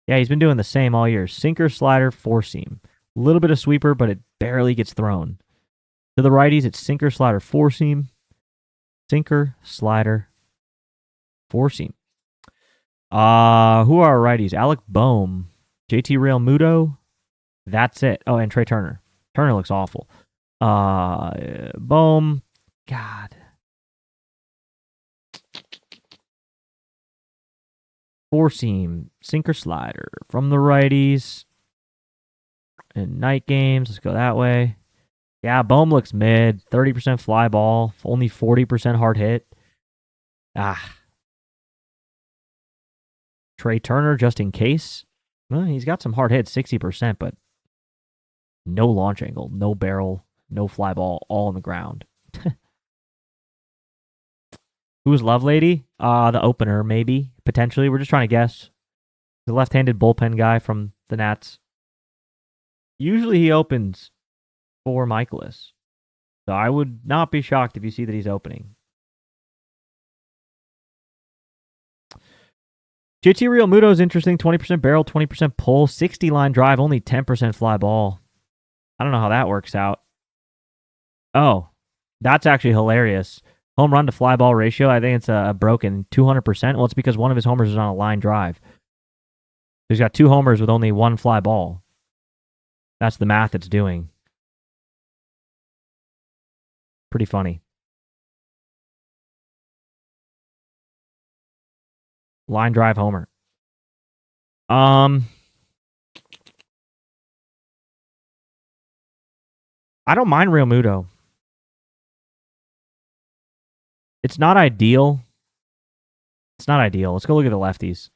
Yeah, he's been doing the same all year. Sinker, slider, four seam. A little bit of sweeper, but it barely gets thrown. To the righties, it's sinker, slider, four seam. Sinker, slider, four seam. Who are our righties? Alec Boehm, JT Realmuto. That's it. Oh, and Trey Turner. Turner looks awful. Boehm. God. Four seam, sinker, slider from the righties. In night games, let's go that way. Yeah, Boehm looks mid. 30% fly ball, only 40% hard hit. Trey Turner, just in case. Well, he's got some hard hits, 60%, but no launch angle, no barrel, no fly ball, all on the ground. Who's Love Lady? The opener, maybe, potentially. We're just trying to guess. The left-handed bullpen guy from the Nats. Usually he opens for Michaelis. So I would not be shocked if you see that he's opening. JT Realmuto is interesting. 20% barrel, 20% pull, 60 line drive, only 10% fly ball. I don't know how that works out. Oh, that's actually hilarious. Home run to fly ball ratio, I think it's a broken 200%. Well, it's because one of his homers is on a line drive. He's got 2 homers with only 1 fly ball. That's the math it's doing. Pretty funny. Line drive homer. I don't mind Realmuto. It's not ideal. It's not ideal. Let's go look at the lefties.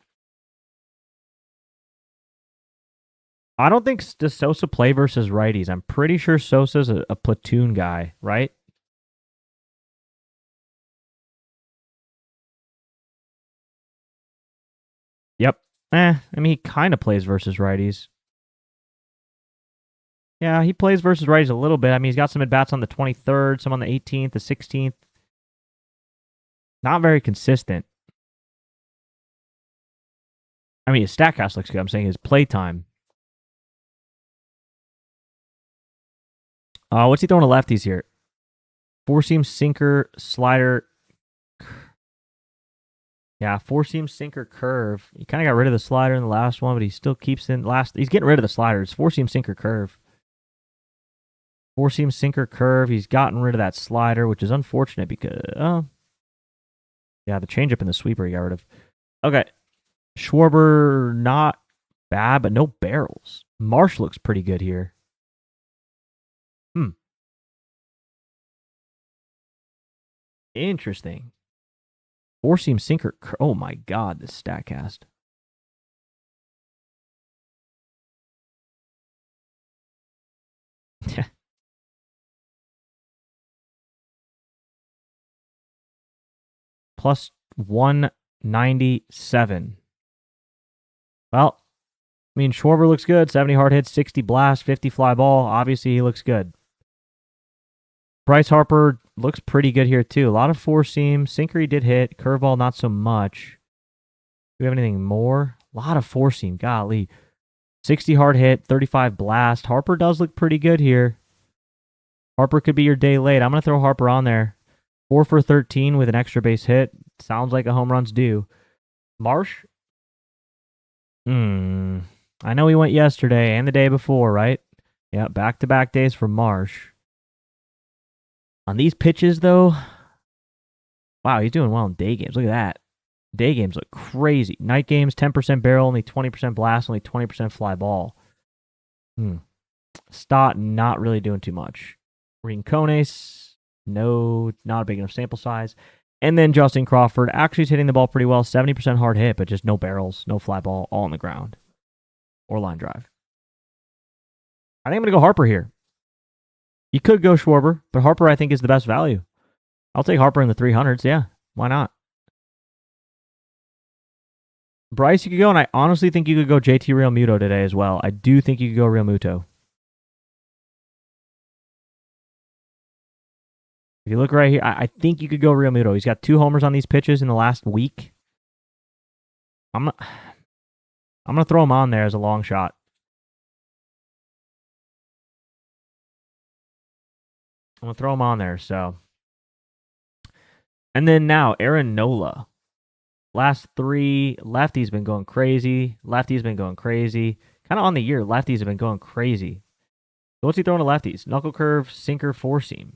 I don't think does Sosa play versus righties. I'm pretty sure Sosa's a platoon guy, right? Yep. I mean, he kind of plays versus righties. Yeah, he plays versus righties a little bit. I mean, he's got some at-bats on the 23rd, some on the 18th, the 16th. Not very consistent. I mean, his Statcast looks good. I'm saying his play time. What's he throwing to lefties here? Four-seam sinker, slider. Yeah, four-seam sinker curve. He kind of got rid of the slider in the last one, but he still keeps in last. He's getting rid of the slider. It's four-seam sinker curve. Four-seam sinker curve. He's gotten rid of that slider, which is unfortunate because, yeah, the changeup and the sweeper he got rid of. Okay. Schwarber, not bad, but no barrels. Marsh looks pretty good here. Interesting. Four-seam sinker. Oh, my God, this Statcast. Plus 197. Well, I mean, Schwarber looks good. 70 hard hits, 60 blast, 50 fly ball. Obviously, he looks good. Bryce Harper looks pretty good here, too. A lot of four-seam. Sinker he did hit. Curveball, not so much. Do we have anything more? A lot of four-seam. Golly. 60 hard hit, 35 blast. Harper does look pretty good here. Harper could be your day late. I'm going to throw Harper on there. 4 for 13 with an extra base hit. Sounds like a home run's due. Marsh? I know he went yesterday and the day before, right? Yeah, back-to-back days for Marsh. On these pitches, though, wow, he's doing well in day games. Look at that. Day games look crazy. Night games, 10% barrel, only 20% blast, only 20% fly ball. Stott, not really doing too much. Rincones, no, not a big enough sample size. And then Justin Crawford actually is hitting the ball pretty well. 70% hard hit, but just no barrels, no fly ball, all on the ground. Or line drive. I think I'm going to go Harper here. You could go Schwarber, but Harper I think is the best value. I'll take Harper in the 300s. Yeah, why not? Bryce, you could go, and I honestly think you could go JT Realmuto today as well. I do think you could go Realmuto. If you look right here, I think you could go Realmuto. He's got 2 homers on these pitches in the last week. I'm gonna throw him on there as a long shot. I'm gonna throw him on there. So, and then now Aaron Nola. Last 3 lefties been going crazy. Lefties been going crazy. Kind of on the year, lefties have been going crazy. So what's he throwing to lefties? Knuckle curve, sinker, four seam.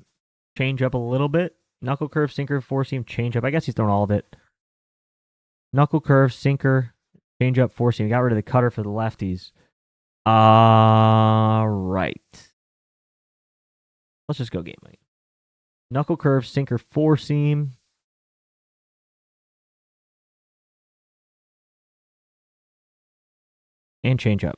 Change up a little bit. Knuckle curve, sinker, four seam, change up. I guess he's throwing all of it. Knuckle curve, sinker, change up, four seam. Got rid of the cutter for the lefties. Right. Let's just go game weight. Knuckle curve, sinker, four seam. And change up.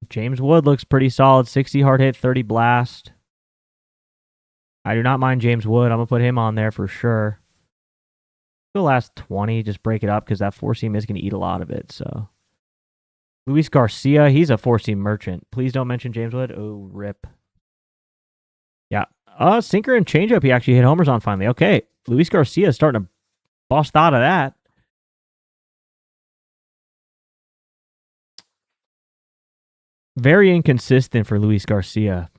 James Wood looks pretty solid. 60 hard hit, 30 blast. I do not mind James Wood. I'm going to put him on there for sure. The last 20, just break it up because that four seam is going to eat a lot of it. So, Luis Garcia, he's a four seam merchant. Please don't mention James Wood. Oh, rip. Yeah. Sinker and changeup, he actually hit homers on finally. Okay. Luis Garcia is starting to bust out of that. Very inconsistent for Luis Garcia.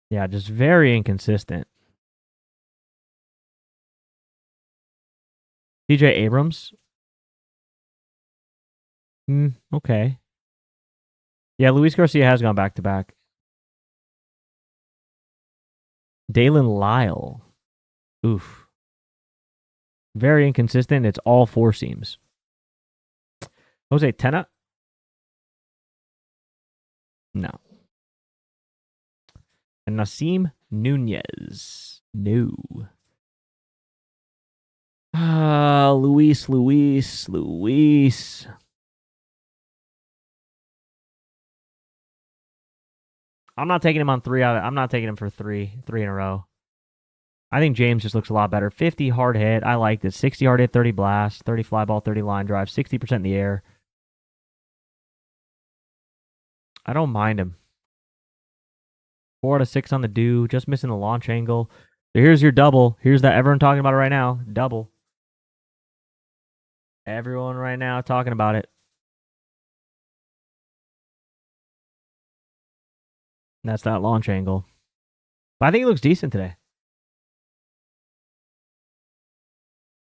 Yeah, just very inconsistent. CJ Abrams. Okay. Yeah, Luis Garcia has gone back to back. Dalen Lyle. Oof. Very inconsistent. It's all four seams. Jose Tena? No. And Nasim Nunez. No. Luis. I'm not taking him on three. I'm not taking him for three in a row. I think James just looks a lot better. 50 hard hit. I like this. 60 hard hit, 30 blast, 30 fly ball, 30 line drive, 60% in the air. I don't mind him. 4 out of 6 on the do. Just missing the launch angle. So here's your double. Here's that everyone talking about it right now. Double. Everyone right now talking about it. And that's that launch angle. But I think he looks decent today.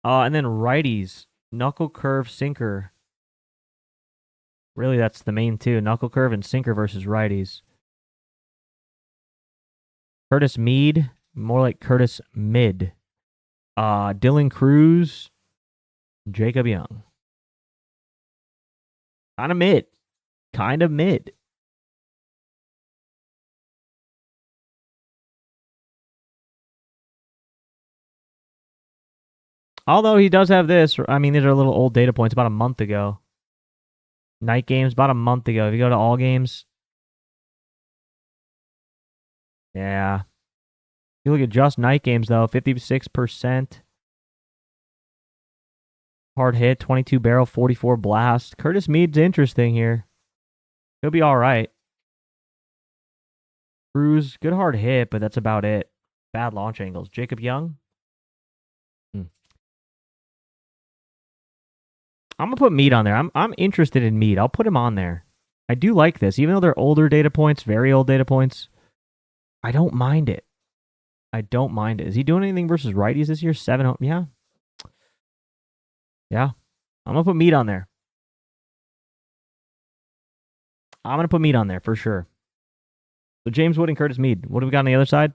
And then righties. Knuckle curve, sinker. Really, that's the main two. Knuckle curve and sinker versus righties. Curtis Mead. More like Curtis Mid. Dylan Cruz. Jacob Young. Kind of mid. Although he does have this. I mean, these are little old data points about a month ago. Night games about a month ago. If you go to all games. Yeah. You look at just night games, though. 56%. Hard hit, 22 barrel, 44 blast. Curtis Mead's interesting here. He'll be all right. Cruz, good hard hit, but that's about it. Bad launch angles. Jacob Young. I'm going to put Mead on there. I'm interested in Mead. I'll put him on there. I do like this. Even though they're older data points, very old data points, I don't mind it. Is he doing anything versus righties this year? 7. Yeah. Yeah. I'm going to put Mead on there. For sure. So James Wood and Curtis Mead. What do we got on the other side?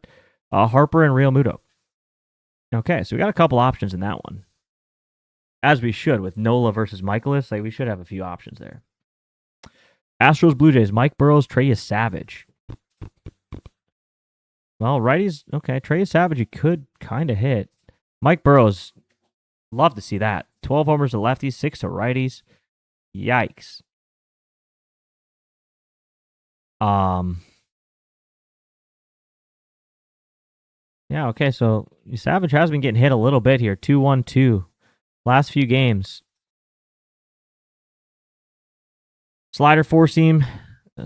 Harper and Real Muto. Okay, so we got a couple options in that one. As we should with Nola versus Michaelis. Like, we should have a few options there. Astros, Blue Jays. Mike Burrows, Trey Savage. Well, righties, okay. Trey Savage, you could kind of hit. Mike Burrows, love to see that. 12 homers to lefties, 6 to righties. Yikes. Yeah, okay, so Savage has been getting hit a little bit here. 2-1-2. Last few games. Slider, four-seam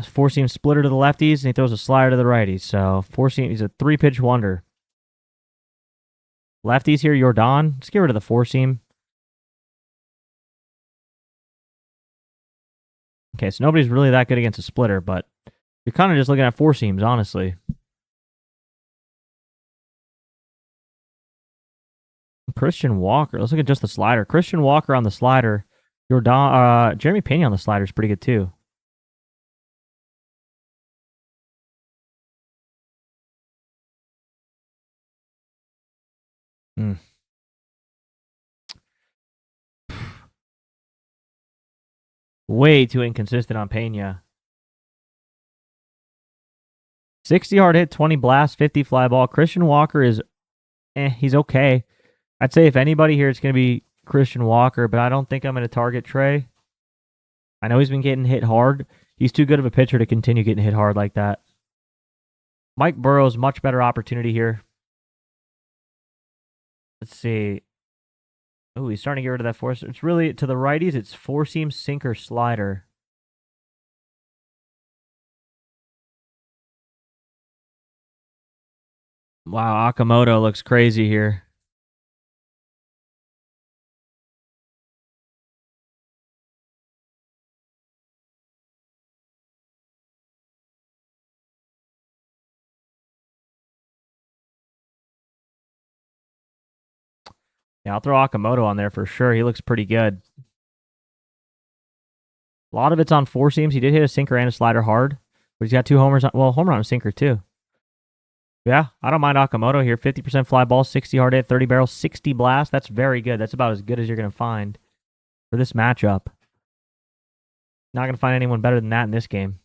splitter to the lefties, and he throws a slider to the righties. So, four-seam, he's a 3-pitch wonder. Lefties here, Jordan. Let's get rid of the four-seam. Okay, so nobody's really that good against a splitter, but you're kind of just looking at four-seams, honestly. Christian Walker. Let's look at just the slider. Christian Walker on the slider. Jeremy Pena on the slider is pretty good, too. Way too inconsistent on Pena. 60 hard hit, 20 blast, 50 fly ball. Christian Walker is, he's okay. I'd say if anybody here, it's going to be Christian Walker, but I don't think I'm going to target Trey. I know he's been getting hit hard. He's too good of a pitcher to continue getting hit hard like that. Mike Burrows, much better opportunity here. Let's see. Oh, he's starting to get rid of that four. It's really, to the righties, it's four-seam, sinker, slider. Wow, Akamoto looks crazy here. Yeah, I'll throw Akamoto on there for sure. He looks pretty good. A lot of it's on four seams. He did hit a sinker and a slider hard, but he's got 2 homers. Home run and sinker too. Yeah, I don't mind Akamoto here. 50% fly ball, 60 hard hit, 30 barrels, 60 blast. That's very good. That's about as good as you're going to find for this matchup. Not going to find anyone better than that in this game.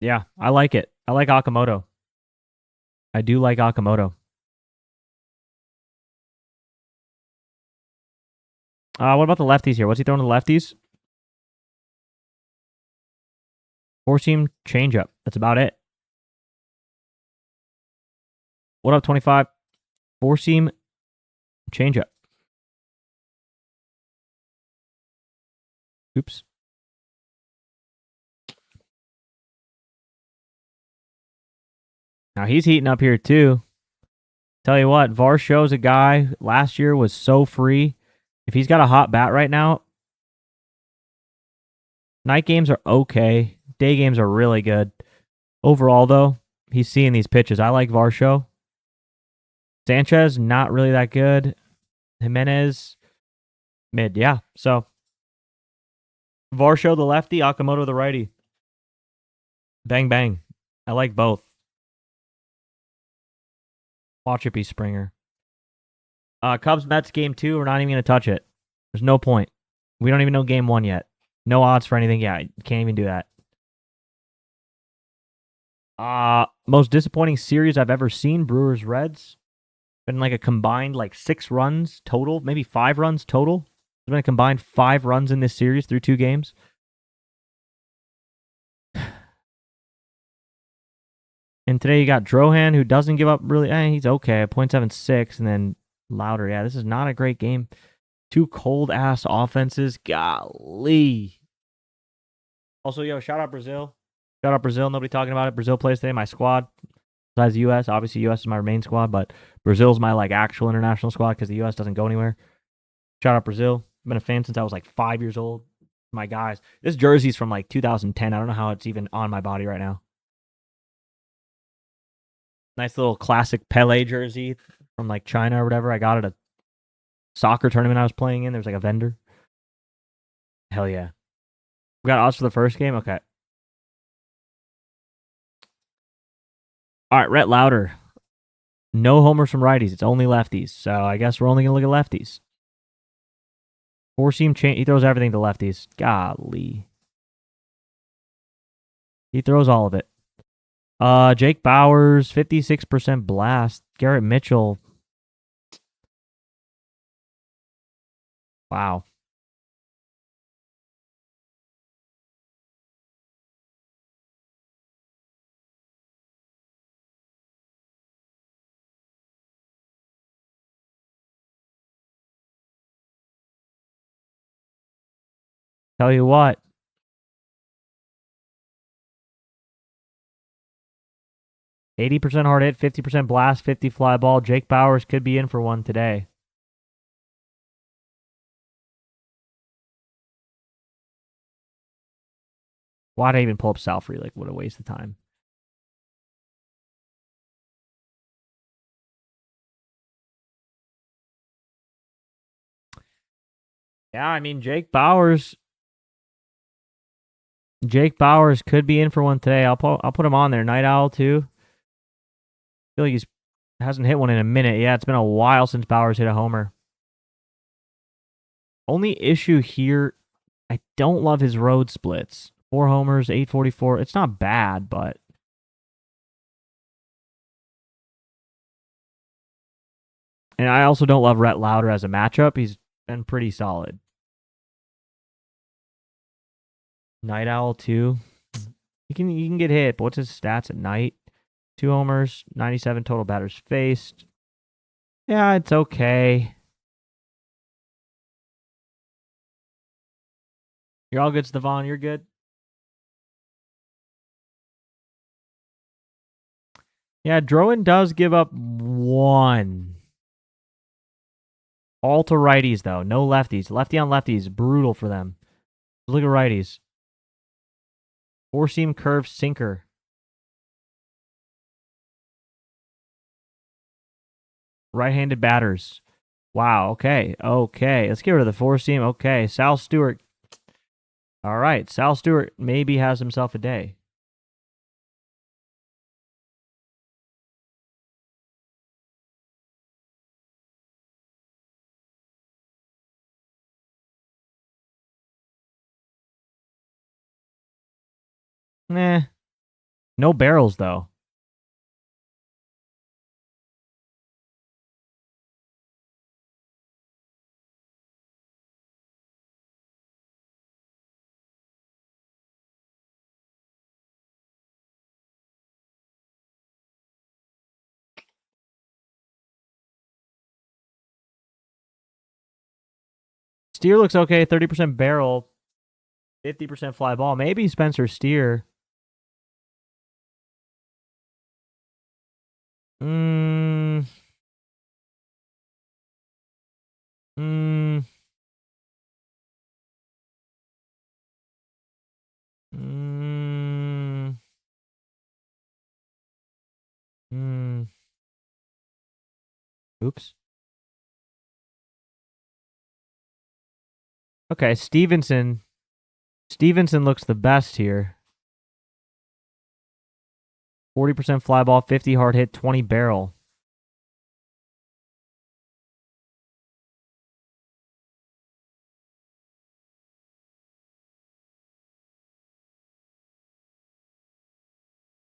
Yeah, I like it. I like Akamoto. I do like Akamoto. What about the lefties here? What's he throwing to the lefties? Four-seam changeup. That's about it. What up, 25? Four-seam changeup. Oops. Now he's heating up here too. Tell you what, Varsho's a guy last year was so free. If he's got a hot bat right now, night games are okay. Day games are really good. Overall, though, he's seeing these pitches. I like Varsho. Sanchez, not really that good. Jimenez, mid. Yeah. So Varsho, the lefty, Akamoto, the righty. Bang, bang. I like both. Watch it be Springer. Cubs Mets game 2. We're not even going to touch it. There's no point. We don't even know game 1 yet. No odds for anything. Yeah, can't even do that. Most disappointing series I've ever seen, Brewers Reds. Been like a combined 6 runs total, maybe 5 runs total. There's been a combined 5 runs in this series through 2 games. And today you got Drohan, who doesn't give up really. He's okay, 0.76, and then Louder. Yeah, this is not a great game. 2 cold-ass offenses. Golly. Also, shout out Brazil. Shout out Brazil. Nobody talking about it. Brazil plays today. My squad, besides the U.S. Obviously, U.S. is my main squad, but Brazil's my actual international squad because the U.S. doesn't go anywhere. Shout out Brazil. I've been a fan since I was 5 years old. My guys. This jersey's from 2010. I don't know how it's even on my body right now. Nice little classic Pele jersey from China or whatever. I got at a soccer tournament I was playing in. There's a vendor. Hell yeah. We got odds for the first game? Okay. All right, Rhett Louder. No homers from righties. It's only lefties. So I guess we're only going to look at lefties. Four-seam change. He throws everything to lefties. Golly. He throws all of it. Jake Bowers, 56% blast. Garrett Mitchell. Wow. Tell you what. %80 hard hit, 50% blast, 50 fly ball. Jake Bowers could be in for one today. Why'd I even pull up Salfree? What a waste of time. Yeah, I mean, Jake Bowers could be in for one today. I'll put him on there. Night Owl too. I feel like he's hasn't hit one in a minute. Yeah, it's been a while since Bowers hit a homer. Only issue here, I don't love his road splits. 4 homers, 844. It's not bad, but and I also don't love Rhett Louder as a matchup. He's been pretty solid. Night Owl too. He can get hit, but what's his stats at night? 2 homers, 97 total batters faced. Yeah, it's okay. You're all good, Stevan. You're good. Yeah, Drowan does give up 1. All to righties, though. No lefties. Lefty on lefties. Brutal for them. Look at righties. 4-seam curve sinker. Right-handed batters. Wow. Okay. Let's get rid of the 4-seam. Okay. Sal Stewart. All right. Sal Stewart maybe has himself a day. Nah. No barrels, though. Steer looks okay. 30% barrel. 50% fly ball. Maybe Spencer Steer. Mm. Mm. Mm. Mm. Oops. Okay, Stevenson. Stevenson looks the best here. 40% fly ball, 50 hard hit, 20 barrel.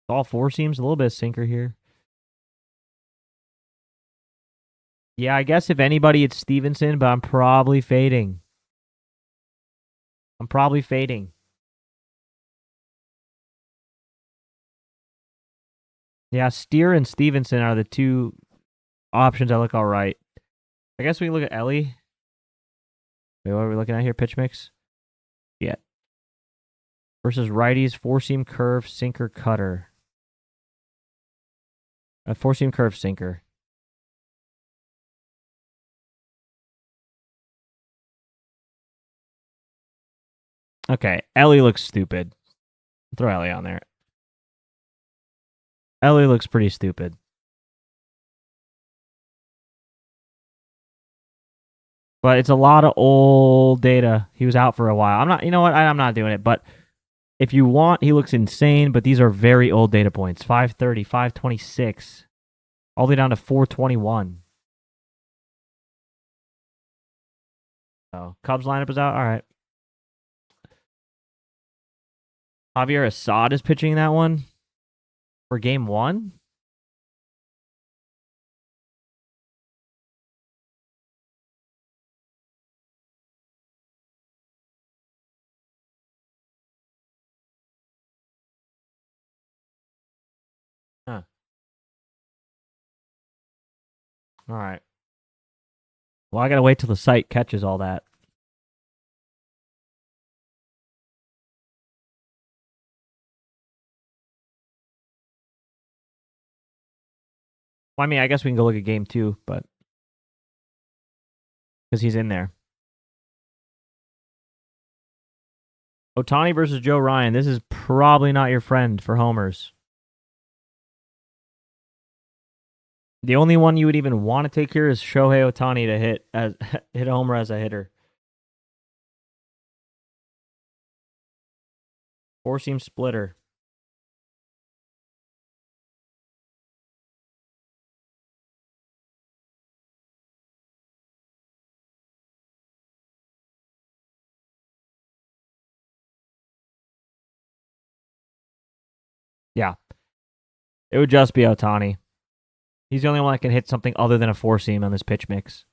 All four seams, a little bit of sinker here. Yeah, I guess if anybody, it's Stevenson, but I'm probably fading. Yeah, Steer and Stevenson are the two options that look all right. I guess we can look at Ellie. Wait, what are we looking at here? Pitch mix? Yeah. Versus righties, four seam curve, sinker, cutter. A four seam curve, sinker. Okay, Ellie looks stupid. Throw Ellie on there. Ellie looks pretty stupid. But it's a lot of old data. He was out for a while. I'm not, you know what? I'm not doing it. But if you want, he looks insane. But these are very old data points. 530, 526, all the way down to 421. So Cubs lineup is out. All right. Javier Assad is pitching that one for game one. Huh. All right. Well, I got to wait till the site catches all that. Well, I mean, I guess we can go look at game two, but because he's in there. Ohtani versus Joe Ryan. This is probably not your friend for homers. The only one you would even want to take here is Shohei Ohtani to hit a homer as a hitter. Four seam splitter. Yeah. It would just be Ohtani. He's the only one that can hit something other than a four seam on this pitch mix.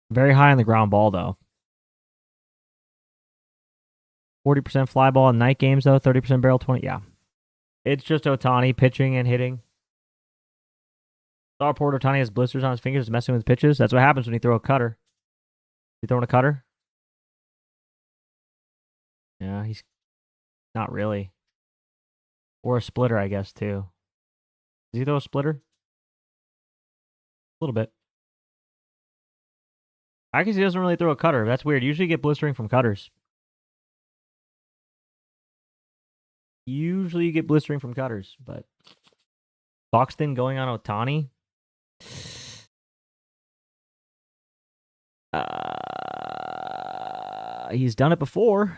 Very high on the ground ball, though. 40% fly ball in night games, though. 30% barrel, 20. Yeah. It's just Ohtani pitching and hitting. Star Port Ohtani has blisters on his fingers, messing with pitches. That's what happens when you throw a cutter. You throwing a cutter? Yeah, he's not really. Or a splitter, I guess, too. Does he throw a splitter? A little bit. I guess he doesn't really throw a cutter. That's weird. Usually you get blistering from cutters. Usually you get blistering from cutters, but Buxton going on Ohtani. He's done it before.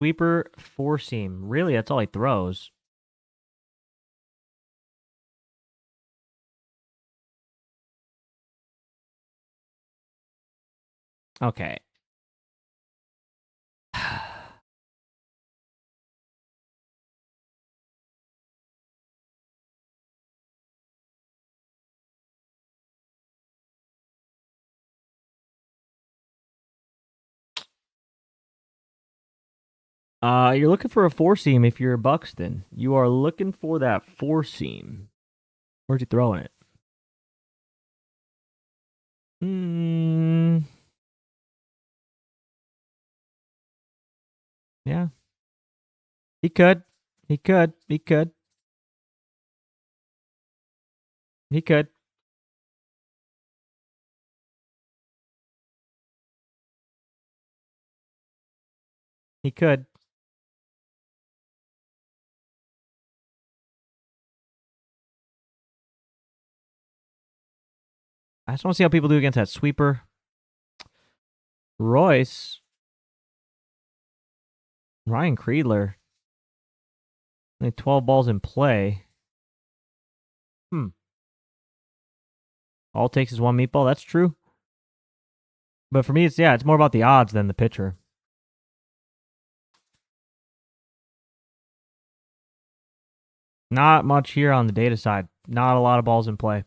Sweeper, four seam. Really, that's all he throws. Okay. You're looking for a four seam if you're Buxton. You are looking for that four seam. Where's he throwing it? Yeah. He could. He could. He could. He could. He could. I just want to see how people do against that sweeper. Royce. Ryan Creedler. Only 12 balls in play. All it takes is one meatball. That's true. But for me, it's more about the odds than the pitcher. Not much here on the data side. Not a lot of balls in play.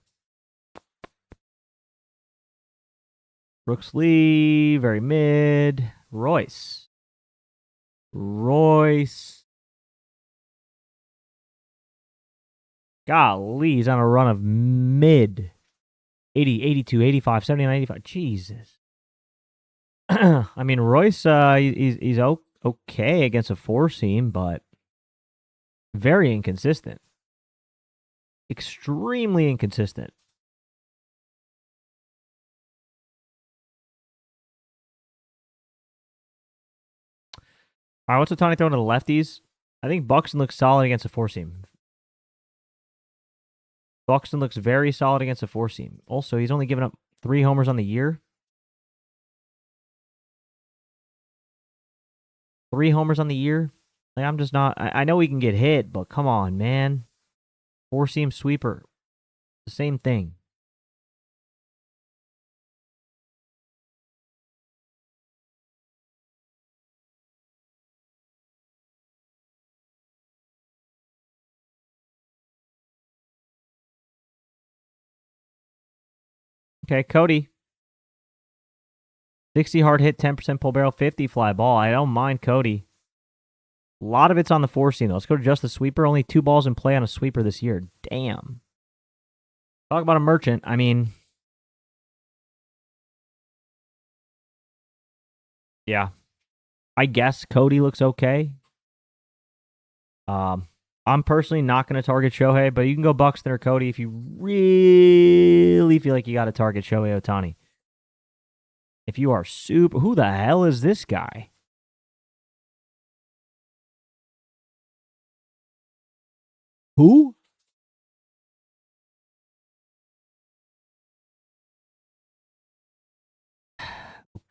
Brooks Lee, very mid. Royce. Golly, he's on a run of mid. 80, 82, 85, 79, 85. Jesus. I mean, Royce, he's okay against a four seam, but very inconsistent. Extremely inconsistent. All right, what's Otani throwing to the lefties? I think Buxton looks solid against a four seam. Buxton looks very solid against a four seam. Also, he's only given up 3 homers on the year. 3 homers on the year. Like, I'm just not. I know he can get hit, but come on, man. Four seam sweeper. The same thing. Okay, Cody. 60 hard hit, 10% pull barrel, 50 fly ball. I don't mind Cody. A lot of it's on the four seam, though. Let's go to just the sweeper. Only 2 balls in play on a sweeper this year. Damn. Talk about a merchant. I mean, yeah. I guess Cody looks okay. I'm personally not going to target Shohei, but you can go Buxton or Cody if you really feel like you got to target Shohei Ohtani. If you are super, who the hell is this guy? Who?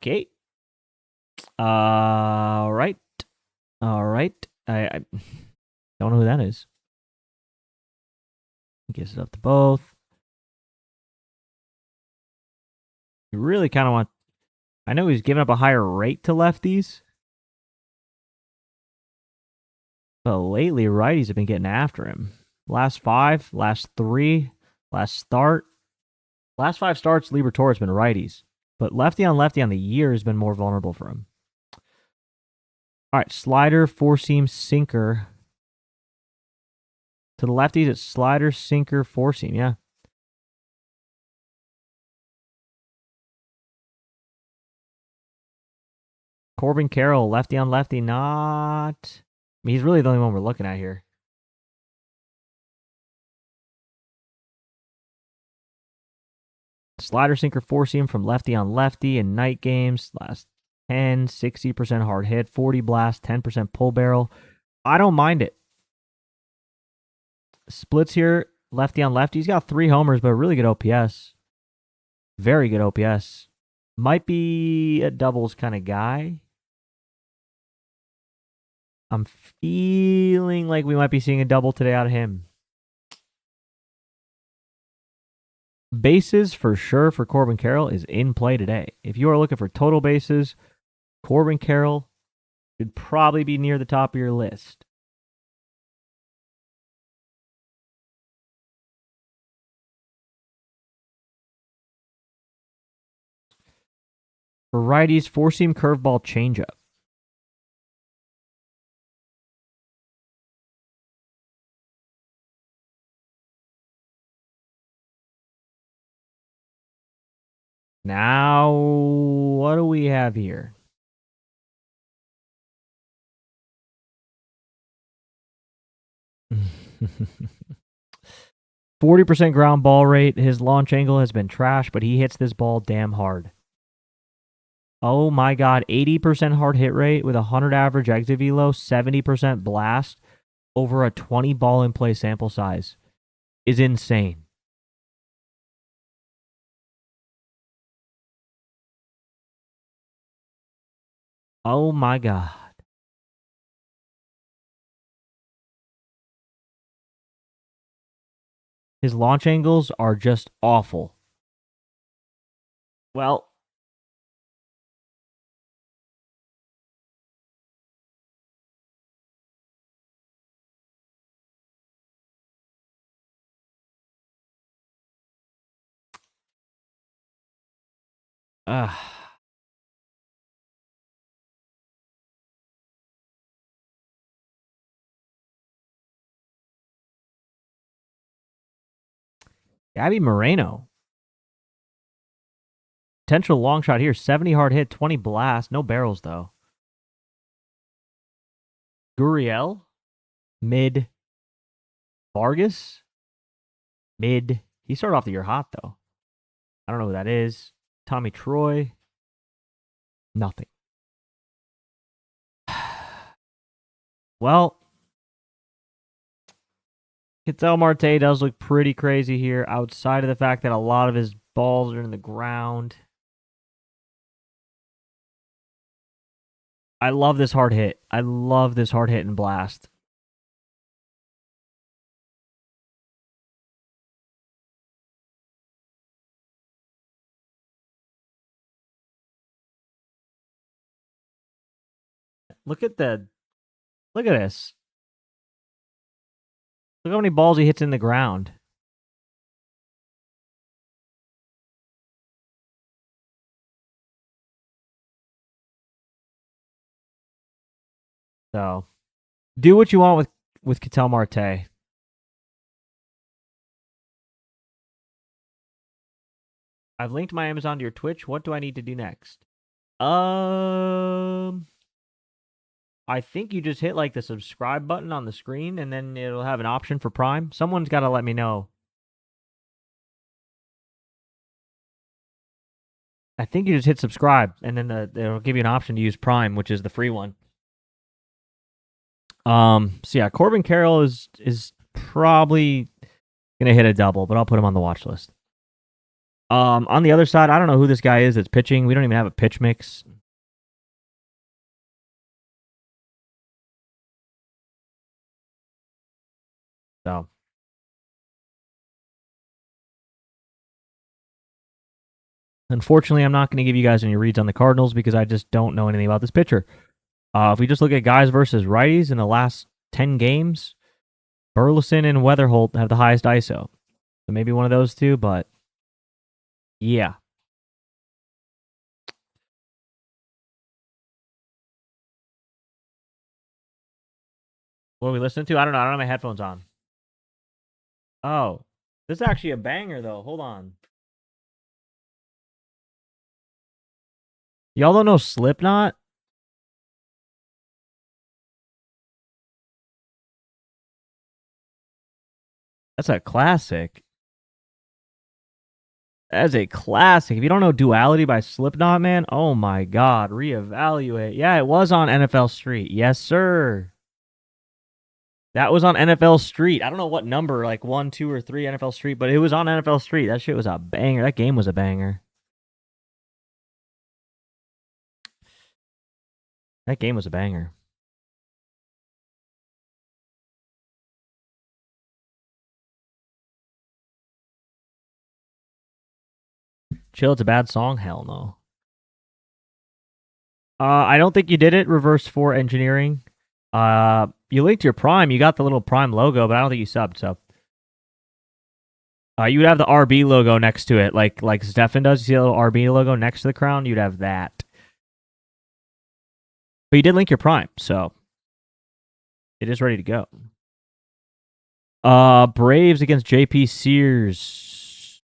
Okay. All right. All right. I don't know who that is. Gives it up to both. You really kind of want. I know he's giving up a higher rate to lefties, but lately righties have been getting after him. Last 5, last 3, last start. Last 5 starts, Liberatore has been righties, but lefty on the year has been more vulnerable for him. All right, slider, four seam, sinker. To the lefties, it's slider, sinker, four seam. Yeah. Corbin Carroll, lefty on lefty, not. I mean, he's really the only one we're looking at here. Slider, sinker, four seam from lefty on lefty in night games. Last 10, 60% hard hit, 40 blast, 10% pull barrel. I don't mind it. Splits here, lefty on lefty. He's got 3 homers, but really good OPS. Very good OPS. Might be a doubles kind of guy. I'm feeling like we might be seeing a double today out of him. Bases for sure for Corbin Carroll is in play today. If you are looking for total bases, Corbin Carroll should probably be near the top of your list. For righties, four-seam curveball changeup. Now, what do we have here? %40 ground ball rate. His launch angle has been trash, but he hits this ball damn hard. Oh my God, 80% hard hit rate with 100 average exit velo, 70% blast over a 20 ball in play sample size is insane. Oh my God. His launch angles are just awful. Well, uh, Gabby Moreno. Potential long shot here. 70 hard hit, 20 blast. No barrels, though. Gurriel. Mid. Vargas. Mid. He started off the year hot, though. I don't know who that is. Tommy Troy. Nothing. Well, Ketel Marte does look pretty crazy here outside of the fact that a lot of his balls are in the ground. I love this hard hit. I love this hard hit and blast. Look at this. Look how many balls he hits in the ground. So, do what you want with Ketel Marte. I've linked my Amazon to your Twitch. What do I need to do next? I think you just hit like the subscribe button on the screen and then it'll have an option for Prime. Someone's got to let me know. I think you just hit subscribe and then it'll give you an option to use Prime, which is the free one. So yeah, Corbin Carroll is probably gonna hit a double, but I'll put him on the watch list. On the other side, I don't know who this guy is that's pitching. We don't even have a pitch mix. So unfortunately, I'm not going to give you guys any reads on the Cardinals because I just don't know anything about this pitcher. If we just look at guys versus righties in the last 10 games, Burleson and Weatherholt have the highest ISO. So maybe one of those two, but yeah. What are we listening to? I don't know. I don't have my headphones on. Oh, this is actually a banger, though. Hold on. Y'all don't know Slipknot? That's a classic. That's a classic. If you don't know Duality by Slipknot, man, oh my God, reevaluate. Yeah, it was on NFL Street. Yes, sir. That was on NFL Street. I don't know what number, like 1, 2, or 3 NFL Street, but it was on NFL Street. That shit was a banger. That game was a banger. That game was a banger. Chill, it's a bad song? Hell no. I don't think you did it, reverse 4 engineering. You linked your Prime. You got the little Prime logo, but I don't think you subbed, so. You would have the RB logo next to it, like Stefan does. You see a little RB logo next to the crown? You'd have that. But you did link your Prime, so it is ready to go. Braves against JP Sears.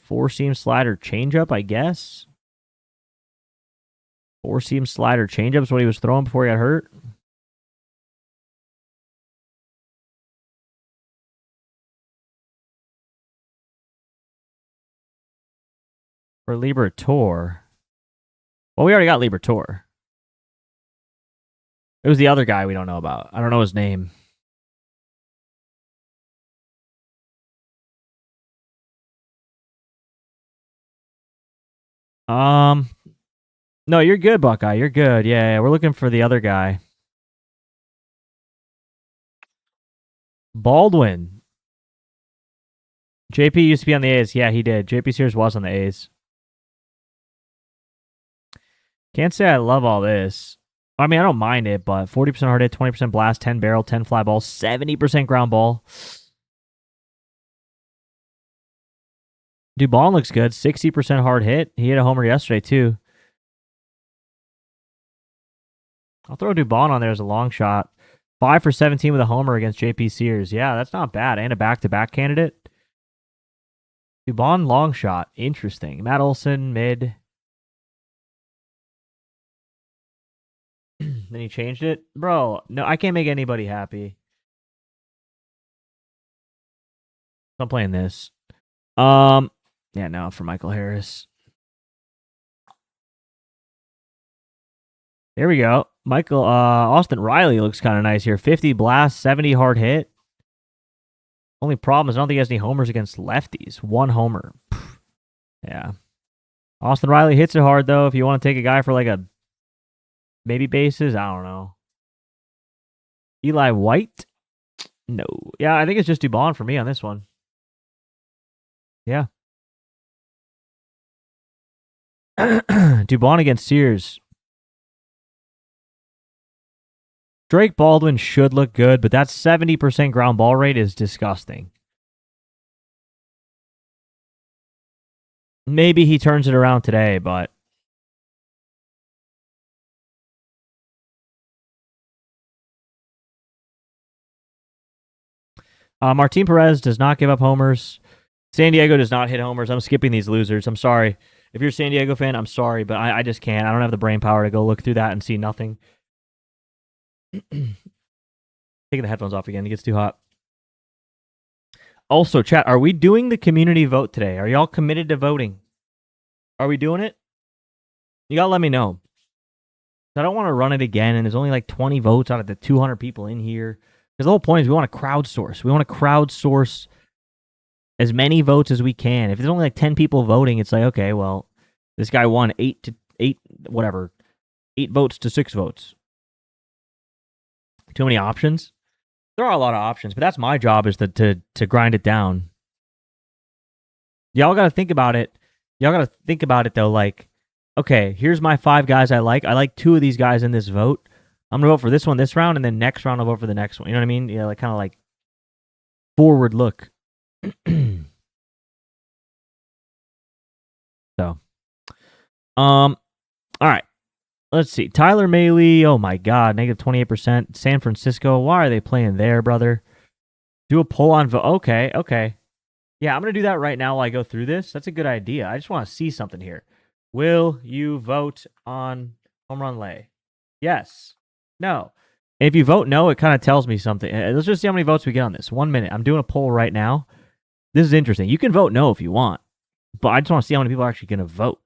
Four-seam slider changeup, I guess. Four-seam slider changeup is what he was throwing before he got hurt. For Liberatore. Well, we already got Liberatore. It was the other guy we don't know about. I don't know his name. No, you're good, Buckeye. You're good. Yeah, we're looking for the other guy. Baldwin. JP used to be on the A's. Yeah, he did. JP Sears was on the A's. Can't say I love all this. I mean, I don't mind it, but 40% hard hit, 20% blast, 10 barrel, 10 fly ball, 70% ground ball. Dubon looks good. 60% hard hit. He hit a homer yesterday, too. I'll throw Dubon on there as a long shot. 5 for 17 with a homer against JP Sears. Yeah, that's not bad. And a back-to-back candidate. Dubon long shot. Interesting. Matt Olson, mid. Then he changed it. Bro, no, I can't make anybody happy. I'm playing this. Yeah, no, for Michael Harris. There we go. Austin Riley looks kind of nice here. 50 blast, 70 hard hit. Only problem is I don't think he has any homers against lefties. 1 homer. Yeah. Austin Riley hits it hard, though. If you want to take a guy for like a baby bases, I don't know. Eli White? No. Yeah, I think it's just Dubon for me on this one. Yeah. Dubon against Sears. Drake Baldwin should look good, but that 70% ground ball rate is disgusting. Maybe he turns it around today, but Martin Perez does not give up homers. San Diego does not hit homers. I'm skipping these losers. I'm sorry. If you're a San Diego fan, I'm sorry, but I just can't. I don't have the brain power to go look through that and see nothing. Taking the headphones off again. It gets too hot. Also, chat, are we doing the community vote today? Are y'all committed to voting? Are we doing it? You gotta let me know. I don't want to run it again, and there's only like 20 votes out of the 200 people in here. Because the whole point is we want to crowdsource. We want to crowdsource as many votes as we can. If there's only like 10 people voting, it's like, okay, well, this guy won 8 votes to 6 votes. Too many options? There are a lot of options, but that's my job is to grind it down. Y'all got to think about it. Y'all got to think about it, though, like, okay, here's my 5 guys I like. I like 2 of these guys in this vote. I'm going to vote for this one this round, and then next round I'll vote for the next one. You know what I mean? Yeah, like kind of like forward look. So, all right. Let's see. Tyler Mahle. Oh my God, negative 28%. San Francisco. Why are they playing there, brother? Do a poll on vote. Okay. Yeah, I'm gonna do that right now while I go through this. That's a good idea. I just want to see something here. Will you vote on home run lay? Yes. No. And if you vote no, it kind of tells me something. Let's just see how many votes we get on this. 1 minute. I'm doing a poll right now. This is interesting. You can vote no if you want, but I just want to see how many people are actually going to vote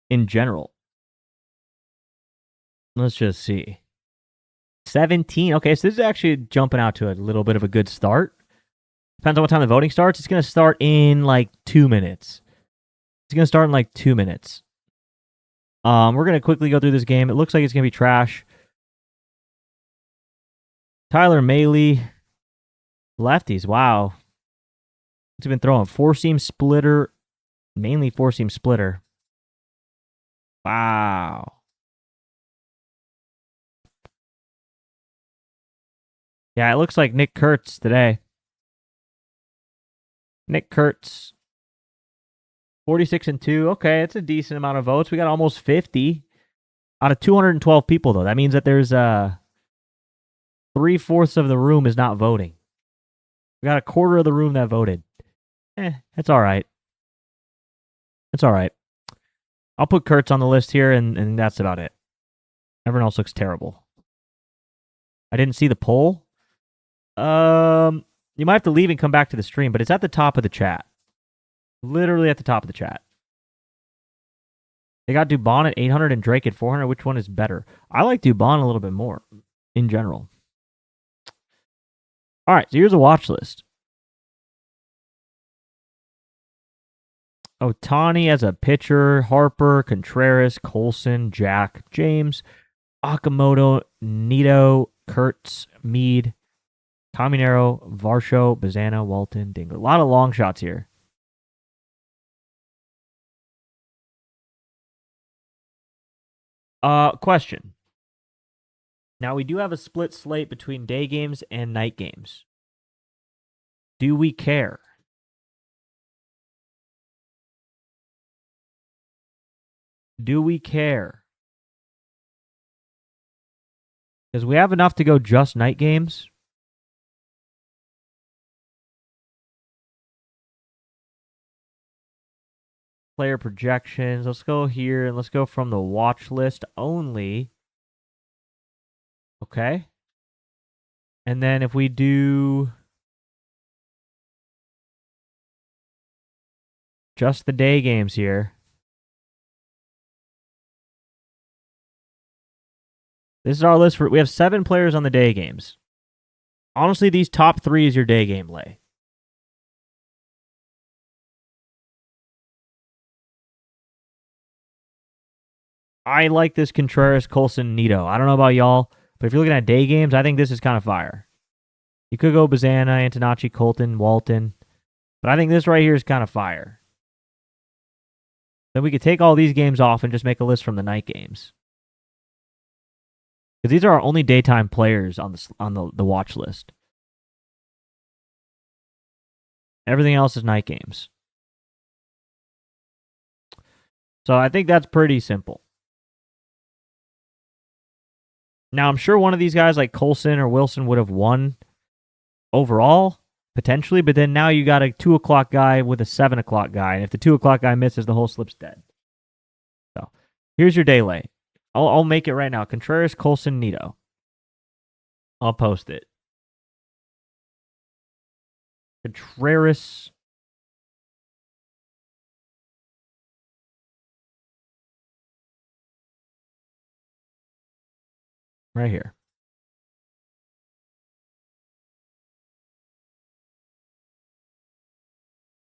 in general. Let's just see. 17. Okay, so this is actually jumping out to a little bit of a good start. Depends on what time the voting starts. It's going to start in like 2 minutes. It's going to start in like 2 minutes. We're going to quickly go through this game. It looks like it's going to be trash. Tyler Mahle. Lefties. Wow. He's been throwing four-seam splitter, mainly four-seam splitter. Wow. Yeah, it looks like Nick Kurtz today. Nick Kurtz, 46-2. Okay, it's a decent amount of votes. We got almost 50 out of 212 people, though. That means that there's 3/4 of the room is not voting. We got a quarter of the room that voted. That's all right. That's all right. I'll put Kurtz on the list here, and that's about it. Everyone else looks terrible. I didn't see the poll. You might have to leave and come back to the stream, but it's at the top of the chat. Literally at the top of the chat. They got Dubon at 800 and Drake at 400. Which one is better? I like Dubon a little bit more in general. All right, so here's a watch list. Ohtani as a pitcher, Harper, Contreras, Colson, Jack, James, Okamoto, Nito, Kurtz, Mead, Caminero, Varsho, Bazana, Walton, Dingle. A lot of long shots here. Question. Now, we do have a split slate between day games and night games. Do we care? Do we care? Because we have enough to go just night games. Player projections. Let's go here and let's go from the watch list only. Okay. And then if we do just the day games here. This is our list for. We have 7 players on the day games. Honestly, these top 3 is your day game lay. I like this Contreras, Colson, Nito. I don't know about y'all, but if you're looking at day games, I think this is kind of fire. You could go Bazana, Antonacci, Colton, Walton, but I think this right here is kind of fire. Then we could take all these games off and just make a list from the night games. Because these are our only daytime players on the watch list. Everything else is night games. So I think that's pretty simple. Now, I'm sure one of these guys like Colson or Wilson would have won overall, potentially, but then now you got a 2 o'clock guy with a 7 o'clock guy, and if the 2 o'clock guy misses, the whole slip's dead. So here's your day lay. I'll make it right now. Contreras, Colson, Nito. I'll post it. Contreras. Right here.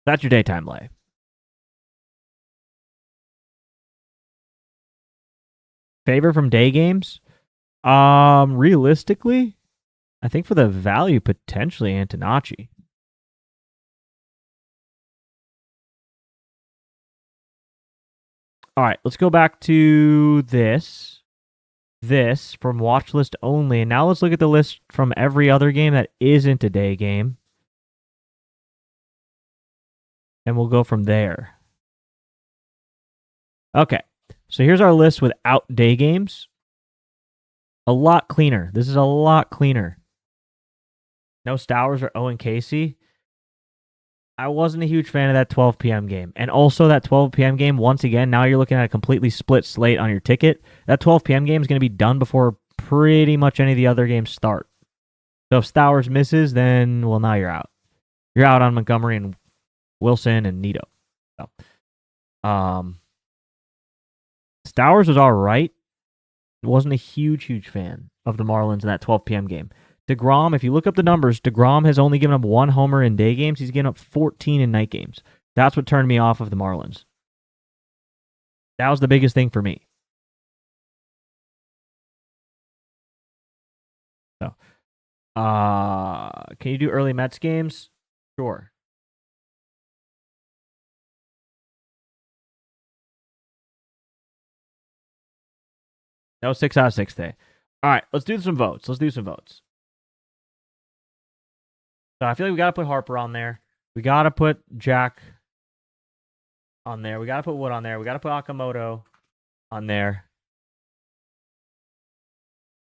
That's your daytime lay. Favor from day games? Realistically, I think for the value, potentially Antonacci. All right, let's go back to this. This from watch list only. And now let's look at the list from every other game that isn't a day game. And we'll go from there. Okay, so here's our list without day games. A lot cleaner. This is a lot cleaner. No Stowers or Owen Casey. I wasn't a huge fan of that 12 p.m. game. And also that 12 p.m. game, once again, now you're looking at a completely split slate on your ticket. That 12 p.m. game is going to be done before pretty much any of the other games start. So if Stowers misses, then, well, now you're out. You're out on Montgomery and Wilson and Nito. So, Stowers was all right. Wasn't a huge fan of the Marlins in that 12 p.m. game. DeGrom, if you look up the numbers, DeGrom has only given up 1 homer in day games. He's given up 14 in night games. That's what turned me off of the Marlins. That was the biggest thing for me. So, Can you do early Mets games? Sure. That was 6 out of 6 today. All right, let's do some votes. So I feel like we got to put Harper on there. We got to put Jack on there. We got to put Wood on there. We got to put Okamoto on there.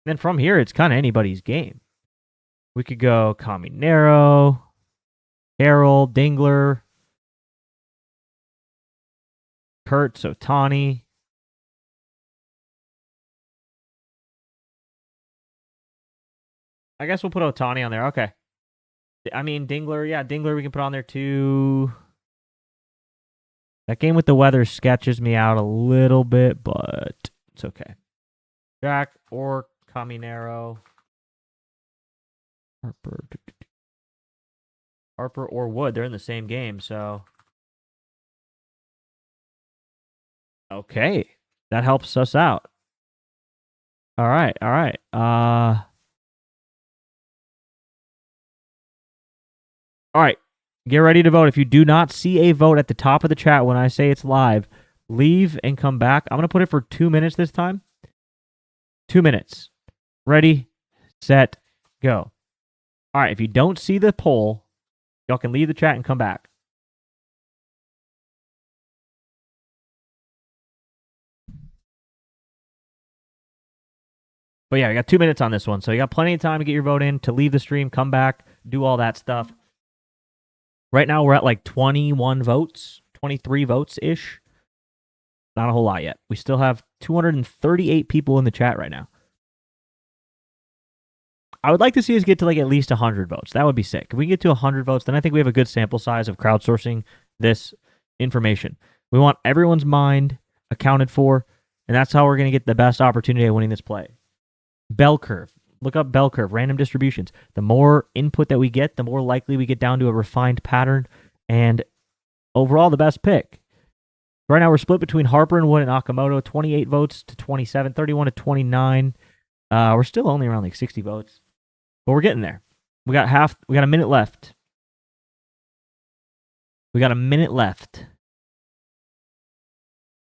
Then from here, it's kind of anybody's game. We could go Caminero, Harold, Dingler, Kurtz, Otani. I guess we'll put Otani on there. Okay. I mean, Dingler, yeah, Dingler we can put on there too. That game with the weather sketches me out a little bit, but it's okay. Jack or Caminero. Harper or Wood. They're in the same game, so. Okay. That helps us out. All right. All right. Get ready to vote. If you do not see a vote at the top of the chat when I say it's live, leave and come back. I'm going to put it for 2 minutes this time. 2 minutes. Ready, set, go. All right. If you don't see the poll, y'all can leave the chat and come back. But yeah, we got 2 minutes on this one. So you got plenty of time to get your vote in, to leave the stream, come back, do all that stuff. Right now, we're at like 21 votes, 23 votes-ish. Not a whole lot yet. We still have 238 people in the chat right now. I would like to see us get to like at least 100 votes. That would be sick. If we get to 100 votes, then I think we have a good sample size of crowdsourcing this information. We want everyone's mind accounted for, and that's how we're going to get the best opportunity of winning this play. Bell curve. Look up bell curve, random distributions. The more input that we get, the more likely we get down to a refined pattern and overall the best pick. Right now we're split between Harper and Wood and Okamoto, 28 votes to 27, 31 to 29. We're still only around like 60 votes, but we're getting there. We got a minute left.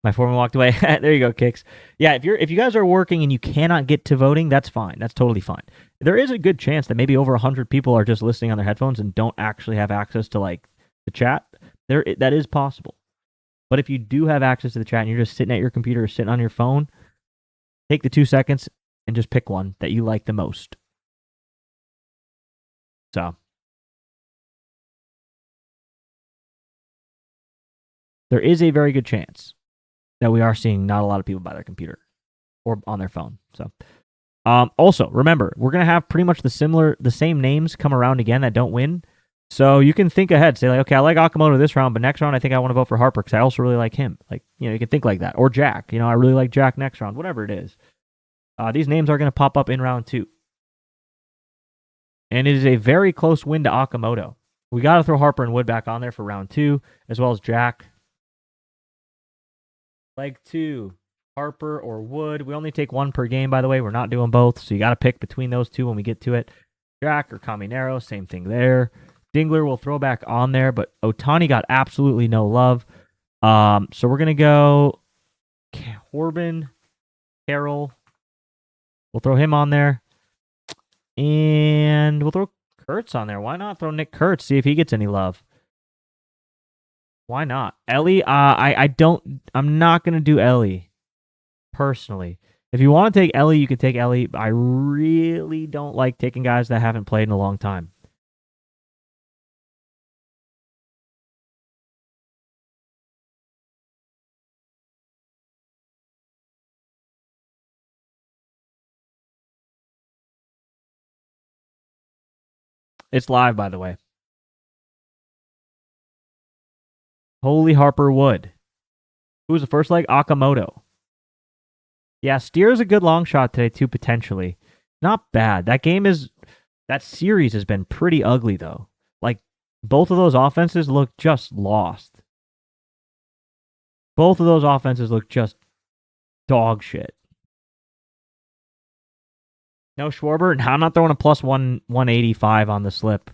My foreman walked away. There you go, Kicks. Yeah, if you guys are working and you cannot get to voting, that's fine. That's totally fine. There is a good chance that maybe over 100 people are just listening on their headphones and don't actually have access to like the chat. That is possible. But if you do have access to the chat and you're just sitting at your computer or sitting on your phone, take the 2 seconds and just pick one that you like the most. So there is a very good chance that we are seeing not a lot of people by their computer or on their phone. So, also remember, we're gonna have pretty much the same names come around again that don't win. So you can think ahead, say like, okay, I like Okamoto this round, but next round I think I want to vote for Harper because I also really like him. Like, you can think like that. Or Jack, I really like Jack next round. Whatever it is, these names are gonna pop up in round 2, and it is a very close win to Okamoto. We got to throw Harper and Wood back on there for round 2, as well as Jack. Leg 2, Harper or Wood. We only take one per game, by the way. We're not doing both, so you got to pick between those two when we get to it. Jack or Caminero, same thing there. Dingler will throw back on there, but Otani got absolutely no love. So we're going to go Corbin, Carroll. We'll throw him on there. And we'll throw Kurtz on there. Why not throw Nick Kurtz, see if he gets any love? Why not? Ellie, I'm not going to do Ellie, personally. If you want to take Ellie, you can take Ellie. I really don't like taking guys that haven't played in a long time. It's live, by the way. Holy Harper Wood. Who was the first leg? Okamoto. Yeah, Steer is a good long shot today, too, potentially. Not bad. That series has been pretty ugly, though. Like, both of those offenses look just lost. Both of those offenses look just dog shit. No Schwarber? No, I'm not throwing a plus 185 on the slip.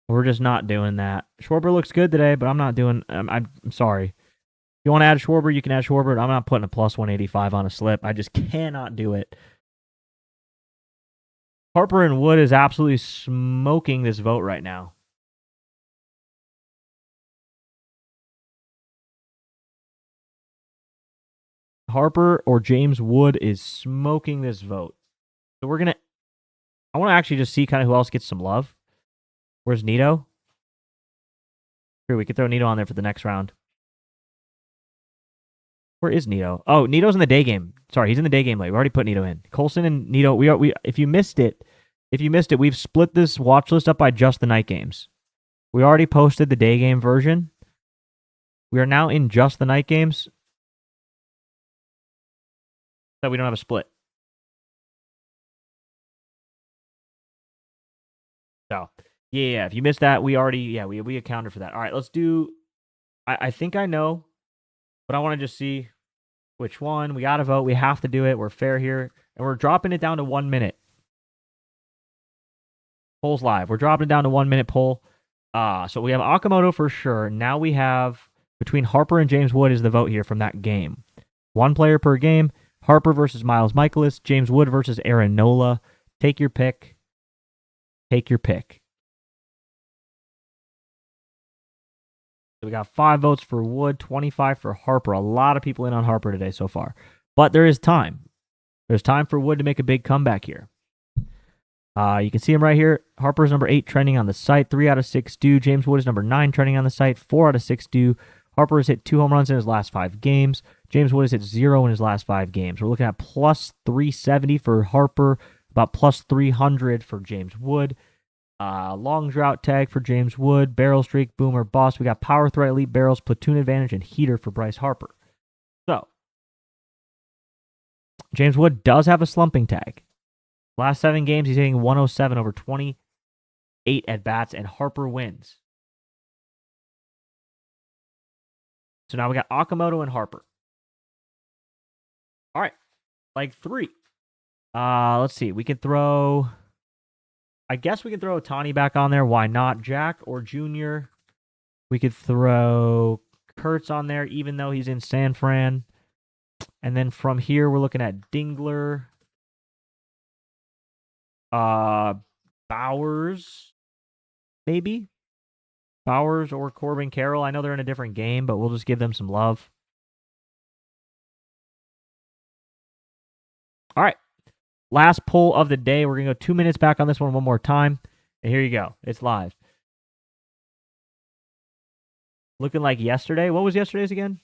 We're just not doing that. Schwarber looks good today, but I'm not doing. I'm sorry. If you want to add Schwarber, you can add Schwarber. I'm not putting a plus 185 on a slip. I just cannot do it. Harper and Wood is absolutely smoking this vote right now. Harper or James Wood is smoking this vote. So we're going to. I want to actually just see kind of who else gets some love. Where's Nito? Here, we could throw Nito on there for the next round. Where is Nito? Oh, Nito's in the day game. Sorry, he's in the day game late. We already put Nito in. Colson and Nito. We if you missed it, we've split this watch list up by just the night games. We already posted the day game version. We are now in just the night games. So we don't have a split. So yeah. If you missed that, we already we accounted for that. All right, let's do. I think I know, but I want to just see which one. We got to vote. We have to do it. We're fair here, and we're dropping it down to 1 minute. Polls live. We're dropping it down to 1 minute poll. So we have Akamoto for sure. Now we have between Harper and James Wood is the vote here from that game. One player per game. Harper versus Miles Michaelis. James Wood versus Aaron Nola. Take your pick. Take your pick. So we got 5 votes for Wood, 25 for Harper. A lot of people in on Harper today so far. But there is time. There's time for Wood to make a big comeback here. You can see him right here. Harper's number 8 trending on the site. 3 out of 6 do. James Wood is number 9 trending on the site. 4 out of 6 do. Harper has hit 2 home runs in his last 5 games. James Wood has hit 0 in his last 5 games. We're looking at plus 370 for Harper, about plus 300 for James Wood. Long drought tag for James Wood. Barrel streak, boomer, boss. We got power threat, elite barrels, platoon advantage, and heater for Bryce Harper. So, James Wood does have a slumping tag. Last 7 games, he's hitting 107 over 28 at-bats, and Harper wins. So now we got Akamoto and Harper. All right. Like 3. Let's see. We can throw... I guess we can throw Otani back on there. Why not? Jack or Junior. We could throw Kurtz on there, even though he's in San Fran. And then from here, we're looking at Dingler. Bowers, maybe. Bowers or Corbin Carroll. I know they're in a different game, but we'll just give them some love. All right. Last poll of the day. We're going to go 2 minutes back on this one more time. And here you go. It's live. Looking like yesterday. What was yesterday's again?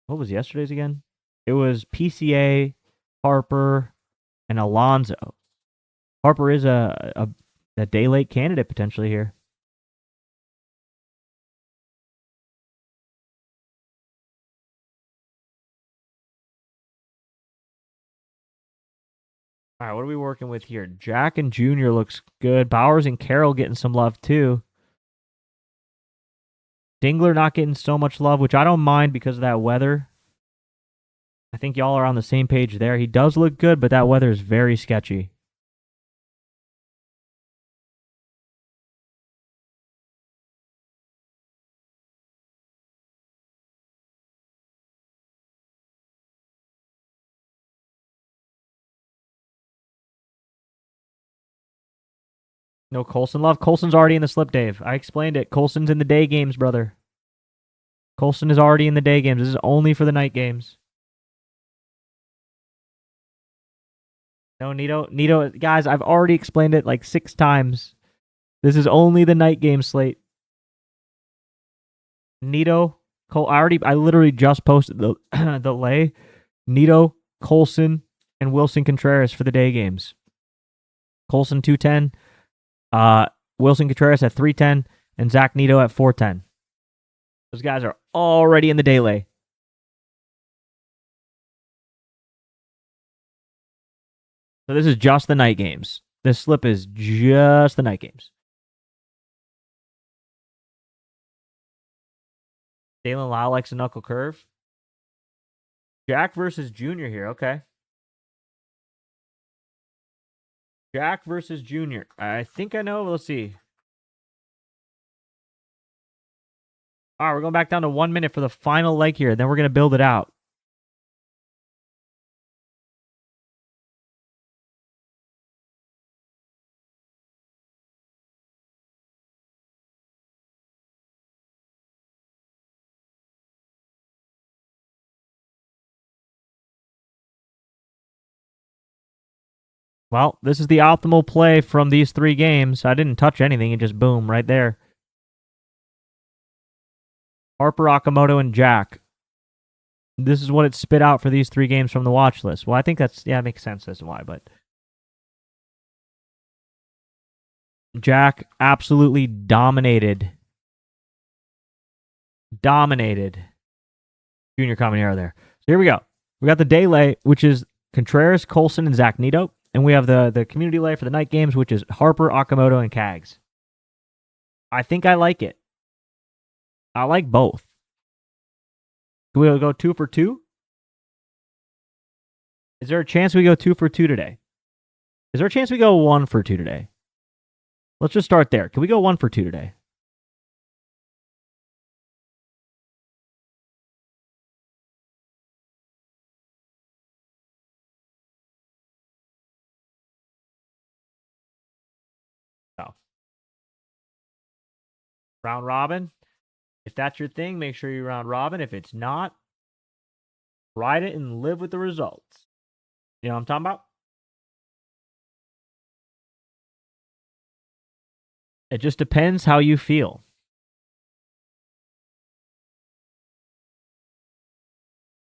It was PCA, Harper, and Alonso. Harper is a day late candidate potentially here. All right, what are we working with here? Jack and Junior looks good. Bowers and Carroll getting some love too. Dingler not getting so much love, which I don't mind because of that weather. I think y'all are on the same page there. He does look good, but that weather is very sketchy. No Colson love. Colson's already in the slip, Dave. I explained it. Colson's in the day games, brother. Colson is already in the day games. This is only for the night games. No, Nito, guys, I've already explained it like 6 times. This is only the night game slate. Nito, I literally just posted the the lay. Nito, Colson, and Wilson Contreras for the day games. Colson 210, Wilson Contreras at 310, and Zach Nito at 410. Those guys are already in the day lay. So this is just the night games. This slip is just the night games. Dalen Lau likes a knuckle curve. Jack versus Junior here. Okay. Jack versus Junior. I think I know. Let's see. All right, we're going back down to 1 minute for the final leg here. Then we're going to build it out. Well, this is the optimal play from these 3 games. I didn't touch anything. It just boom right there. Harper, Akamoto, and Jack. This is what it spit out for these 3 games from the watch list. Well, I think it makes sense as to why, but Jack absolutely dominated Junior Caminero there. So here we go. We got the day lay, which is Contreras, Colson, and Zach Nito. And we have the community lay for the night games, which is Harper, Akamoto, and Cags. I think I like it. I like both. Can we go 2 for 2? Is there a chance we go 2 for 2 today? Is there a chance we go 1 for 2 today? Let's just start there. Can we go 1 for 2 today? No. Round robin. If that's your thing, make sure you round robin. If it's not, ride it and live with the results. You know what I'm talking about? It just depends how you feel.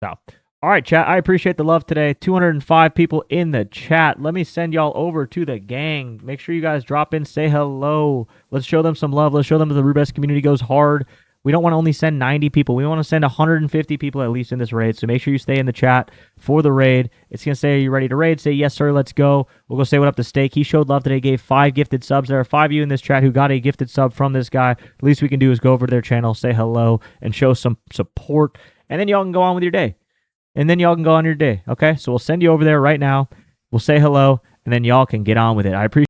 So, all right, chat. I appreciate the love today. 205 people in the chat. Let me send y'all over to the gang. Make sure you guys drop in, say hello. Let's show them some love. Let's show them that the Rubes community goes hard. We don't want to only send 90 people. We want to send 150 people at least in this raid. So make sure you stay in the chat for the raid. It's going to say, are you ready to raid? Say, yes, sir, let's go. We'll go say what up to Steak. He showed love today, gave 5 gifted subs. There are 5 of you in this chat who got a gifted sub from this guy. The least we can do is go over to their channel, say hello, and show some support. And then y'all can go on with your day. Okay? So we'll send you over there right now. We'll say hello, and then y'all can get on with it. I appreciate